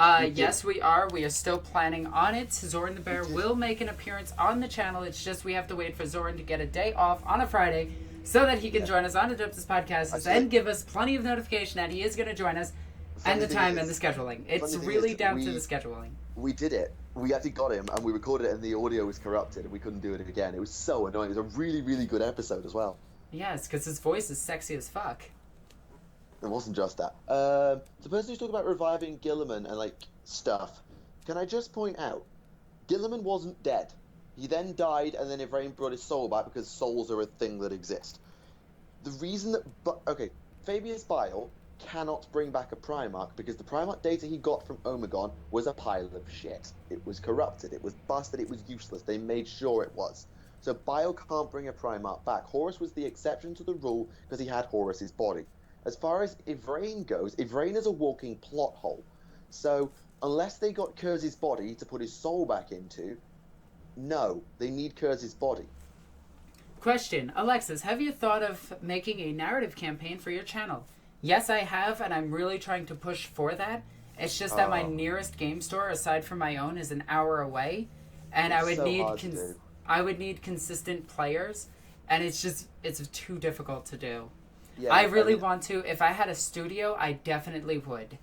Yes, we are. We are still planning on it. Zoran the Bear will make an appearance on the channel. It's just we have to wait for Zoran to get a day off on a Friday so that he can join us on Adeptus Podcast and give us plenty of notification that he is going to join us and the time and the scheduling. It's really down to the scheduling. We did it. We actually got him and we recorded it and the audio was corrupted and we couldn't do it again. It was so annoying. It was a really, really good episode as well. Yes, because his voice is sexy as fuck. It wasn't just that. The person who's talking about reviving Gilliman and, like, stuff, can I just point out, Gilliman wasn't dead. He then died, and then Ivrain brought his soul back because souls are a thing that exist. The reason that... Okay, Fabius Bile cannot bring back a Primarch because the Primarch data he got from Omegon was a pile of shit. It was corrupted, it was busted, it was useless. They made sure it was. So Bile can't bring a Primarch back. Horus was the exception to the rule because he had Horus's body. As far as Ivrain goes, Ivrain is a walking plot hole. So, unless they got Kurz's body to put his soul back into, no, they need Kurz's body. Question: Alexis, have you thought of making a narrative campaign for your channel? Yes, I have, and I'm really trying to push for that. It's just that my nearest game store, aside from my own, is an hour away, and I would need consistent players, and it's too difficult to do. Yeah, I really want to. If I had a studio, I definitely would.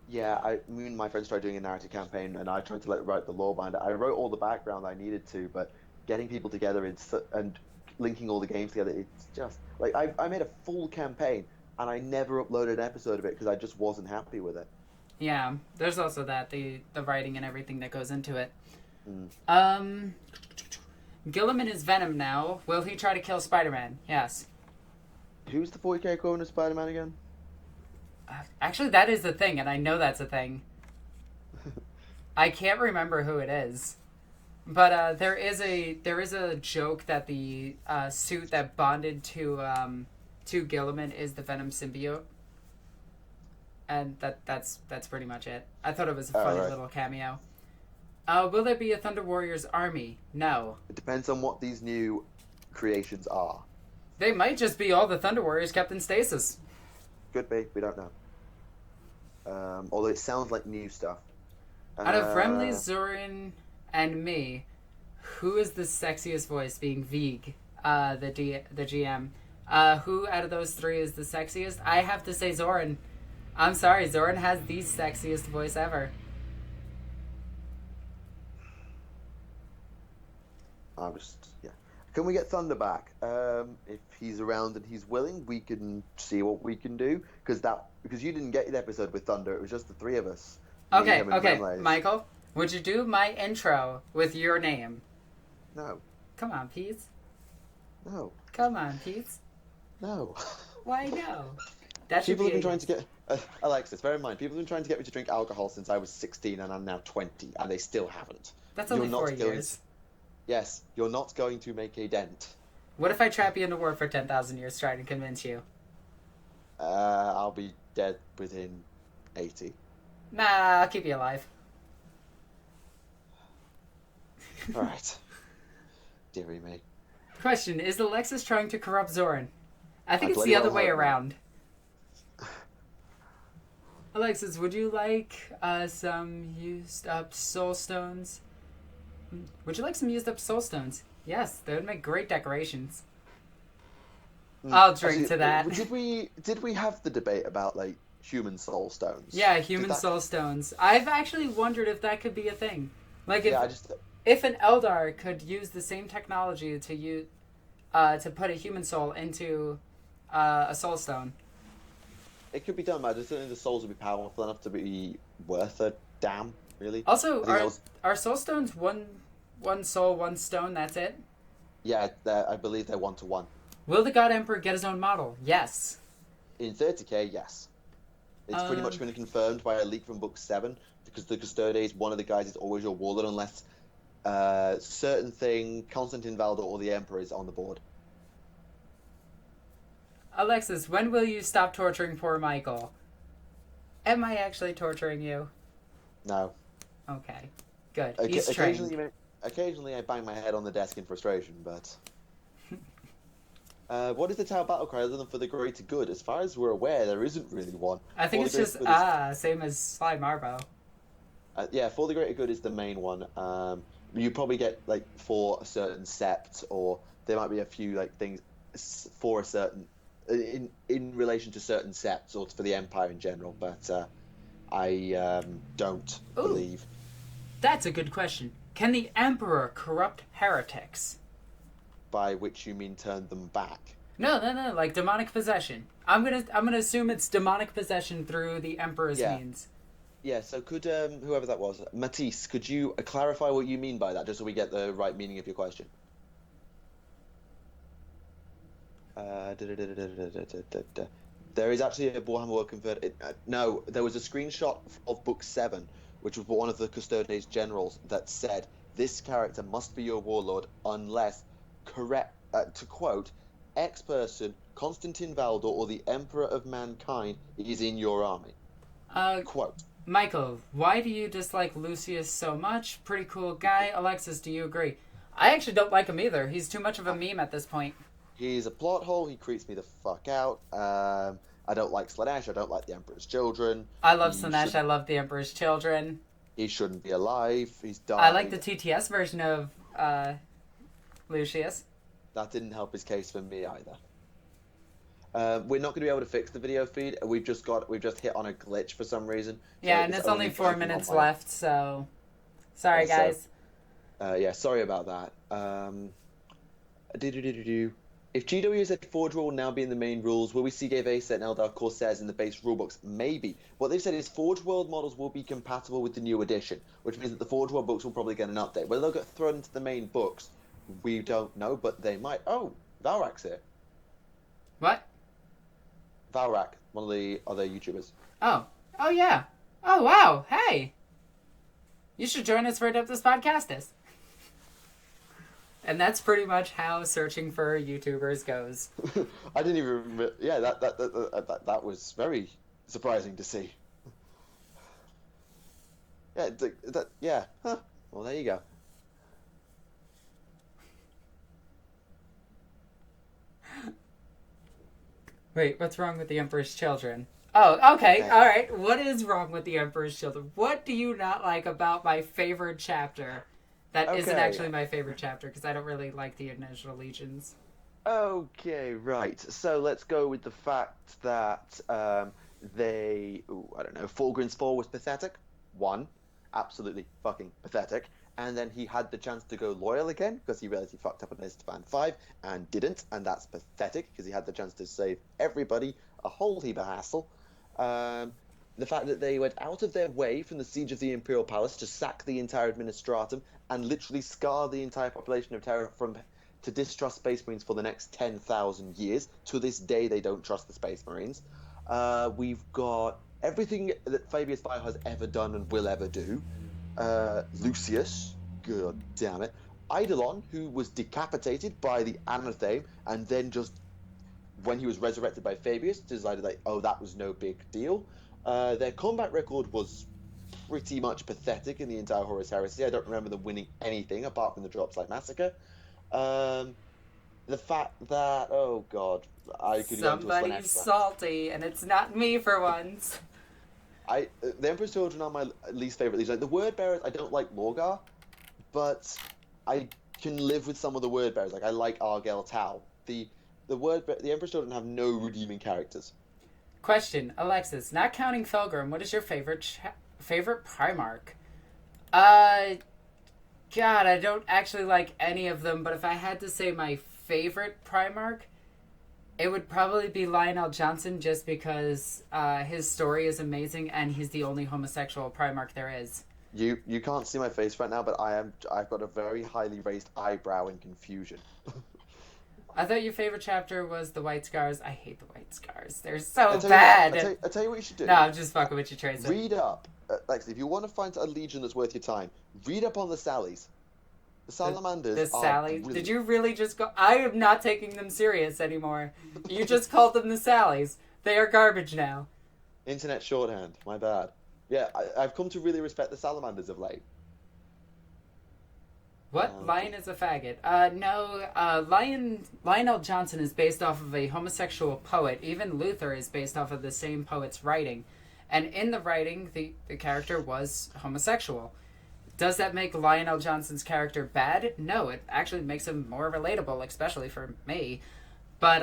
Yeah, me and my friends tried doing a narrative campaign, and I tried to write the lore behind it. I wrote all the background I needed to, but getting people together and linking all the games together, it's just... Like, I made a full campaign, and I never uploaded an episode of it because I just wasn't happy with it. Yeah, there's also that, the writing and everything that goes into it. Gilliman is Venom now. Will he try to kill Spider-Man? Yes. Who's the 40k equivalent of Spider-Man again? Actually, that is a thing, and I know that's a thing. I can't remember who it is. But there is a joke that the suit that bonded to Gilliman is the Venom symbiote. And that's pretty much it. I thought it was a funny little cameo. Will there be a Thunder Warriors army? No. It depends on what these new creations are. They might just be all the Thunder Warriors kept in stasis. Could be. We don't know. Although it sounds like new stuff. Out of Remley, Zoran, and me, who is the sexiest voice? Being Vig, the GM. Who out of those three is the sexiest? I have to say Zoran. I'm sorry, Zoran has the sexiest voice ever. Can we get Thunder back? If he's around and he's willing, we can see what we can do. Because you didn't get the episode with Thunder, it was just the three of us. Okay, Michael, would you do my intro with your name? No. Come on, Pete. No. Come on, Pete. No. Why no? People have been trying to get... Alexis, bear in mind, people have been trying to get me to drink alcohol since I was 16 and I'm now 20, and they still haven't. That's only 4 years. Yes, you're not going to make a dent. What if I trap you in the war for 10,000 years trying to convince you? I'll be dead within 80. Nah, I'll keep you alive. Alright. Dearie me. Question, is Alexis trying to corrupt Zoran? I think it's the other way around. Alexis, would you like some used up soul stones? Would you like some used up soul stones? Yes, they would make great decorations. I'll drink to that. Did we have the debate about like human soul stones? Yeah, human soul stones. I've actually wondered if that could be a thing. Like if an eldar could use the same technology to put a human soul into a soul stone. It could be done, but I just don't think the souls would be powerful enough to be worth a damn, really. Also, are soul stones one soul, one stone, that's it? Yeah, I believe they're 1-to-1. Will the God Emperor get his own model? Yes. In 30k, yes. It's pretty much been confirmed by a leak from Book 7, because the Custodes, one of the guys is always your warlord unless certain thing, Constantine Valdor or the Emperor is on the board. Alexis, when will you stop torturing poor Michael? Am I actually torturing you? No. Okay. Good. He's trained. Occasionally I bang my head on the desk in frustration, but... what is the Tower battle cry other than for the greater good? As far as we're aware, there isn't really one. I think it's just, same as Slide Marbo. Yeah, for the greater good is the main one. You probably get, like, for a certain sept, or there might be a few, like, things for a certain... In relation to certain septs, or for the Empire in general, but I don't believe. That's a good question. Can the Emperor corrupt heretics? By which you mean turn them back? No, like demonic possession. I'm gonna assume it's demonic possession through the Emperor's means. Yeah, so could whoever that was, Matisse, could you clarify what you mean by that, just so we get the right meaning of your question? There is actually a Warhammer word converted. No, there was a screenshot of Book 7, which was one of the Custodes generals, that said, this character must be your warlord unless, to quote, X person, Constantine Valdor, or the Emperor of Mankind is in your army. Quote. Michael, why do you dislike Lucius so much? Pretty cool guy. Alexis, do you agree? I actually don't like him either. He's too much of a meme at this point. He's a plot hole. He creeps me the fuck out. I don't like Slanesh. I don't like the Emperor's Children. I love Slanesh. I love the Emperor's Children. He shouldn't be alive. He's died. I like the TTS version of Lucius. That didn't help his case for me either. We're not going to be able to fix the video feed. We've just hit on a glitch for some reason. Yeah, so and it's only 4 minutes left, so sorry guys. Yeah, sorry about that. If GW said Forge World will now be in the main rules, will we see Gave Ace and Eldar Corsairs in the base rulebooks? Maybe. What they've said is Forge World models will be compatible with the new edition, which means that the Forge World books will probably get an update. Whether they'll get thrown into the main books, we don't know, but they might. Oh, Valrak's here. What? Valrak, one of the other YouTubers. Oh yeah. Oh wow, hey! You should join us for Adeptus Podcastus. And that's pretty much how searching for YouTubers goes. I didn't even remember. Yeah, that was very surprising to see. Yeah, Huh. Well, there you go. Wait, what's wrong with the Emperor's Children? Oh, okay, alright. What is wrong with the Emperor's Children? What do you not like about my favorite chapter? That isn't actually my favorite chapter, because I don't really like the Initial Legions. Okay, right. So let's go with the fact that Fulgrim's fall was pathetic. 1. Absolutely fucking pathetic. And then he had the chance to go loyal again, because he realized he fucked up on Istvan 5, and didn't, and that's pathetic, because he had the chance to save everybody a whole heap of hassle. The fact that they went out of their way from the siege of the Imperial Palace to sack the entire administratum and literally scar the entire population of Terra to distrust Space Marines for the next 10,000 years. To this day, they don't trust the Space Marines. We've got everything that Fabius Fire has ever done and will ever do. Lucius, god damn it. Eidolon, who was decapitated by the Anathame, and then just, when he was resurrected by Fabius, decided that, oh, that was no big deal. Their combat record was pretty much pathetic in the entire Horus Heresy. I don't remember them winning anything apart from the Dropsite Massacre. The fact that, oh god, I could go into a Somebody's salty, and it's not me for once. The Emperor's Children are my least favorite legion. Like, the Word Bearers, I don't like Lorgar, but I can live with some of the Word Bearers. Like, I like Argel Tau. The Emperor's Children have no redeeming characters. Question, Alexis, not counting Felgrim, what is your favorite Primarch? God, I don't actually like any of them, but if I had to say my favorite Primarch, it would probably be Lionel Johnson, just because his story is amazing and he's the only homosexual Primarch there is. You can't see my face right now, but I've got a very highly raised eyebrow in confusion. I thought your favorite chapter was the White Scars. I hate the White Scars. They're so bad. I'll tell you what you should do. No, I'm just fucking with you, Tracy. Read up. If you want to find a legion that's worth your time, read up on the Sallies. The Salamanders the Sallies? Did you really just go... I am not taking them serious anymore. You just called them the Sallies. They are garbage now. Internet shorthand. My bad. Yeah, I've come to really respect the salamanders of late. What? Lion Okay. is a faggot. No, Lionel Johnson is based off of a homosexual poet. Even Luther is based off of the same poet's writing. And in the writing, the character was homosexual. Does that make Lionel Johnson's character bad? No, it actually makes him more relatable, especially for me. But,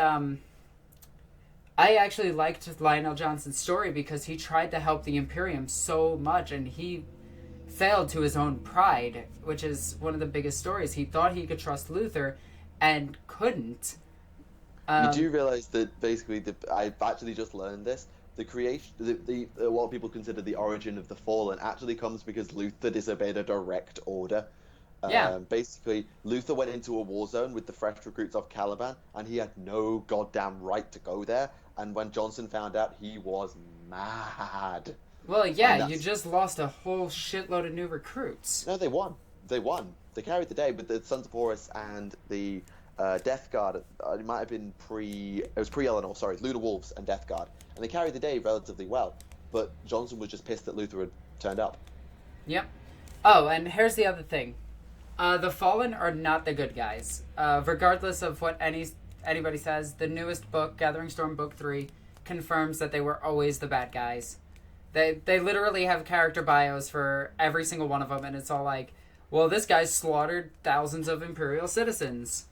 I actually liked Lionel Johnson's story because he tried to help the Imperium so much and he failed to his own pride, which is one of the biggest stories. He thought he could trust Luther and couldn't. You Um, do realize that basically, I've actually just learned this. The creation, what people consider the origin of the Fallen, actually comes because Luther disobeyed a direct order. yeah. Basically, Luther went into a war zone with the fresh recruits off Caliban, and he had no goddamn right to go there. And when Johnson found out, he was mad. Well, yeah, And you that's just lost a whole shitload of new recruits. no, they won. They won. They carried the day with the Sons of Horus and the Death Guard. It might have been pre. It was pre-Eleanor. Sorry, Lunar Wolves and Death Guard, and they carried the day relatively well. But Johnson was just pissed that Luther had turned up. Yep. Oh, and here's the other thing. The Fallen are not the good guys. Regardless of what anybody says, the newest book, Gathering Storm Book 3, confirms that they were always the bad guys. They literally have character bios for every single one of them, and it's all like, well, this guy slaughtered thousands of Imperial citizens.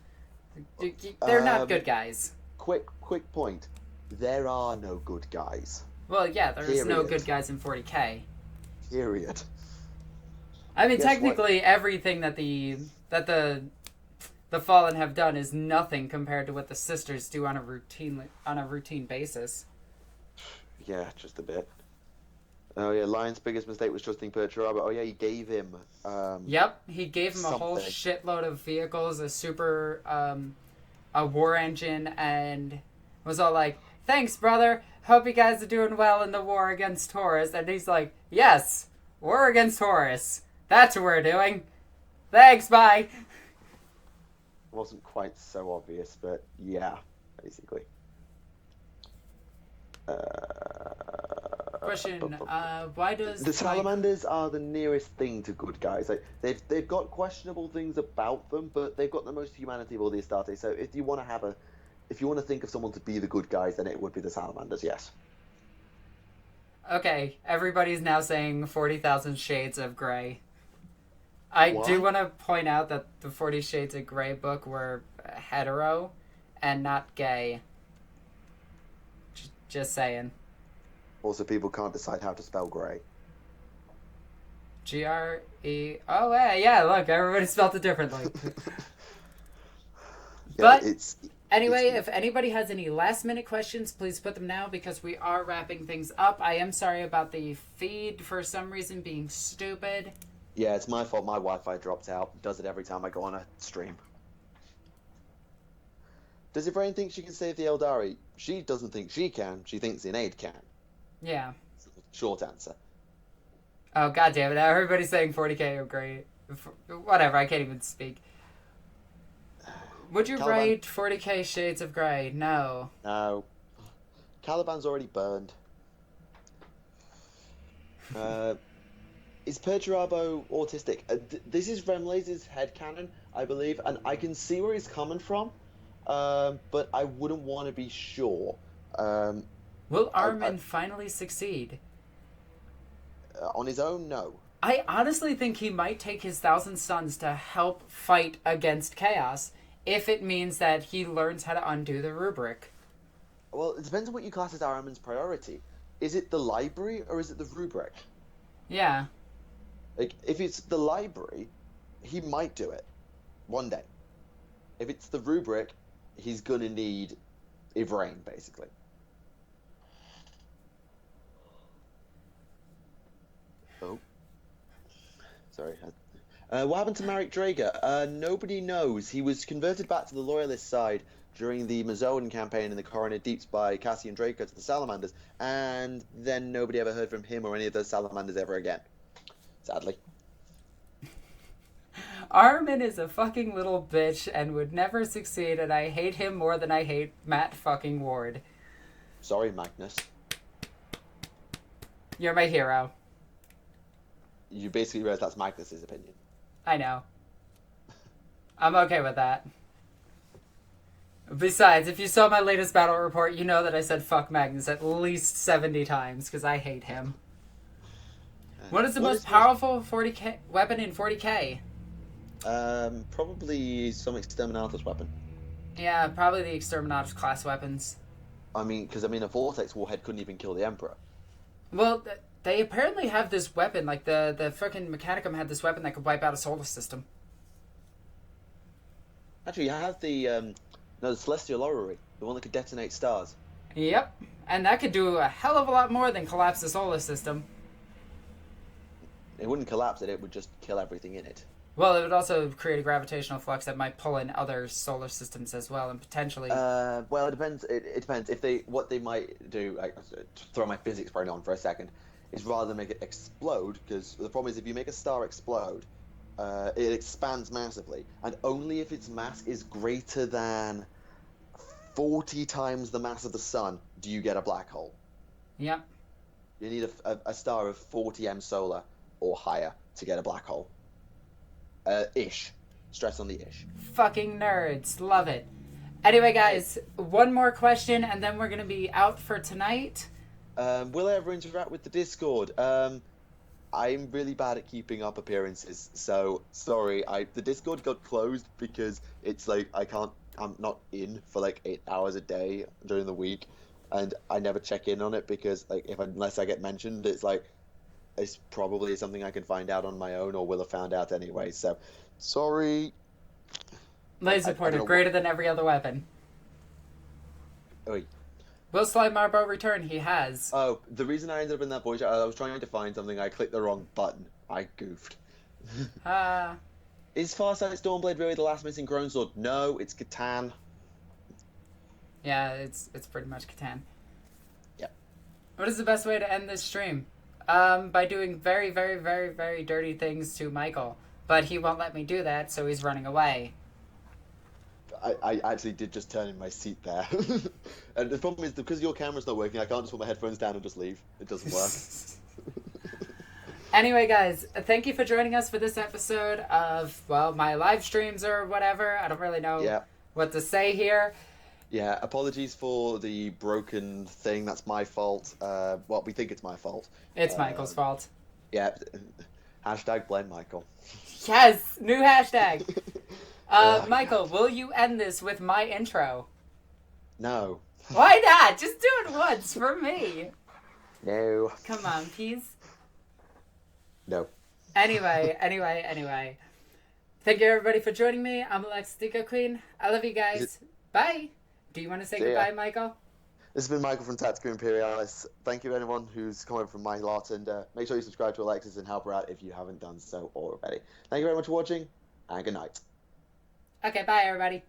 They're not Um, good guys. quick point. There are no good guys. Well, yeah, there's no Period. good guys in 40k. Period. I mean, Guess what? technically, everything that the Fallen have done is nothing compared to what the Sisters do on a routine basis. Yeah, just a bit. Oh yeah, Lion's biggest mistake was trusting Perturabo. Oh yeah, he gave him Yep, he gave him a whole something. shitload of vehicles, a war engine, and was all like, "Thanks, brother. Hope you guys are doing well in the war against Taurus." And he's like, "Yes, war against Taurus. That's what we're doing. Thanks, bye." Wasn't quite so obvious, but yeah, basically. Question: Why The does my salamanders are the nearest thing to good guys. Like they've got questionable things about them, but they've got the most humanity of all the Astartes. So if you want to think of someone to be the good guys, then it would be the salamanders. Yes. Okay, everybody's now saying 40,000 Shades of Grey. I do Why? want to point out that the 40 Shades of Grey book were hetero and not gay. Just saying. Also, people can't decide how to spell grey. Gre. Oh, yeah, look, everybody spelled it differently. Yeah, But it's anyway, if anybody has any last minute questions, please put them now because we are wrapping things up. I am sorry about the feed for some reason being stupid. yeah, it's my fault. My Wi-Fi dropped out. Does it every time I go on a stream. Does Ibrahim think she can save the Eldari? She doesn't think she can. She thinks Inaid can. Yeah. Short answer. Oh, god damn it. Everybody's saying 40k or great. Whatever, I can't even speak. Would you Caliban. write 40k Shades of Grey? No. No. Caliban's already burned. Uh, is Perturabo autistic? This is Remlaze's headcanon, I believe, and I can see where he's coming from, but I wouldn't want to be sure. Will I, Armin finally succeed? on his own, no. I honestly think he might take his Thousand Sons to help fight against Chaos if it means that he learns how to undo the rubric. Well, it depends on what you class as Aramin's priority. Is it the library or is it the rubric? Yeah. Like, if it's the library, he might do it one day. If it's the rubric, he's gonna need Ivrain, basically. Oh, sorry. What happened to Marek Drager? Nobody knows. He was converted back to the Loyalist side during the Mazoan campaign in the Coronid Deeps by Cassian Draco to the Salamanders, and then nobody ever heard from him or any of those Salamanders ever again. Sadly. Armin is a fucking little bitch and would never succeed, and I hate him more than I hate Matt fucking Ward. Sorry, Magnus. You're my hero. You basically realize that's Magnus's opinion. I know. I'm okay with that. Besides, if you saw my latest battle report, you know that I said fuck Magnus at least 70 times, because I hate him. What is the most powerful 40k weapon in 40k? Probably some Exterminatus weapon. Yeah, probably the Exterminatus class weapons. I mean, because a Vortex Warhead couldn't even kill the Emperor. Well, they apparently have this weapon, like the frickin' Mechanicum had this weapon that could wipe out a solar system. Actually, you have the Celestial Orrery, the one that could detonate stars. Yep, and that could do a hell of a lot more than collapse the solar system. It wouldn't collapse it, it would just kill everything in it. Well, it would also create a gravitational flux that might pull in other solar systems as well, and potentially... Well, it depends. It depends. What they might do, to throw my physics brain on for a second, is rather than make it explode, because the problem is if you make a star explode, it expands massively, and only if its mass is greater than 40 times the mass of the sun do you get a black hole. Yep. You need a star of 40 m solar or higher to get a black hole. Ish. Stress on the ish. Fucking nerds. Love it. Anyway, guys, one more question, and then we're going to be out for tonight. Will I ever interact with the Discord? I'm really bad at keeping up appearances, so sorry. The Discord got closed because it's like I'm not in for like 8 hours a day during the week, and I never check in on it because unless I get mentioned, it's probably something I can find out on my own or will have found out anyway. So sorry. Laser pointer greater than every other weapon. Oi. Will Slide Marbo return? He has. Oh, the reason I ended up in that voice chat, I was trying to find something, I clicked the wrong button. I goofed. Is Farsight Stormblade really the last missing Crone Sword? No, it's Catan. Yeah, it's pretty much Catan. Yep. What is the best way to end this stream? By doing very, very, very, very dirty things to Michael. But he won't let me do that, so he's running away. I actually did just turn in my seat there. And the problem is, because your camera's not working, I can't just put my headphones down and just leave. It doesn't work. Anyway, guys, thank you for joining us for this episode of, well, my live streams or whatever. I don't really know what to say here. Yeah, apologies for the broken thing. That's my fault. Well, we think it's my fault. It's Michael's fault. Yeah. Hashtag blame Michael. Yes! New hashtag! Michael, will you end this with my intro? No. Why not? Just do it once for me. No. Come on, please. No. Anyway. Thank you, everybody, for joining me. I'm Alexis, the EgoQueen. I love you guys. Bye. Do you want to say goodbye, Michael? This has been Michael from Tactica Imperialis. Thank you, anyone who's come over from my lot, and make sure you subscribe to Alexis and help her out if you haven't done so already. Thank you very much for watching, and good night. Okay, bye, everybody.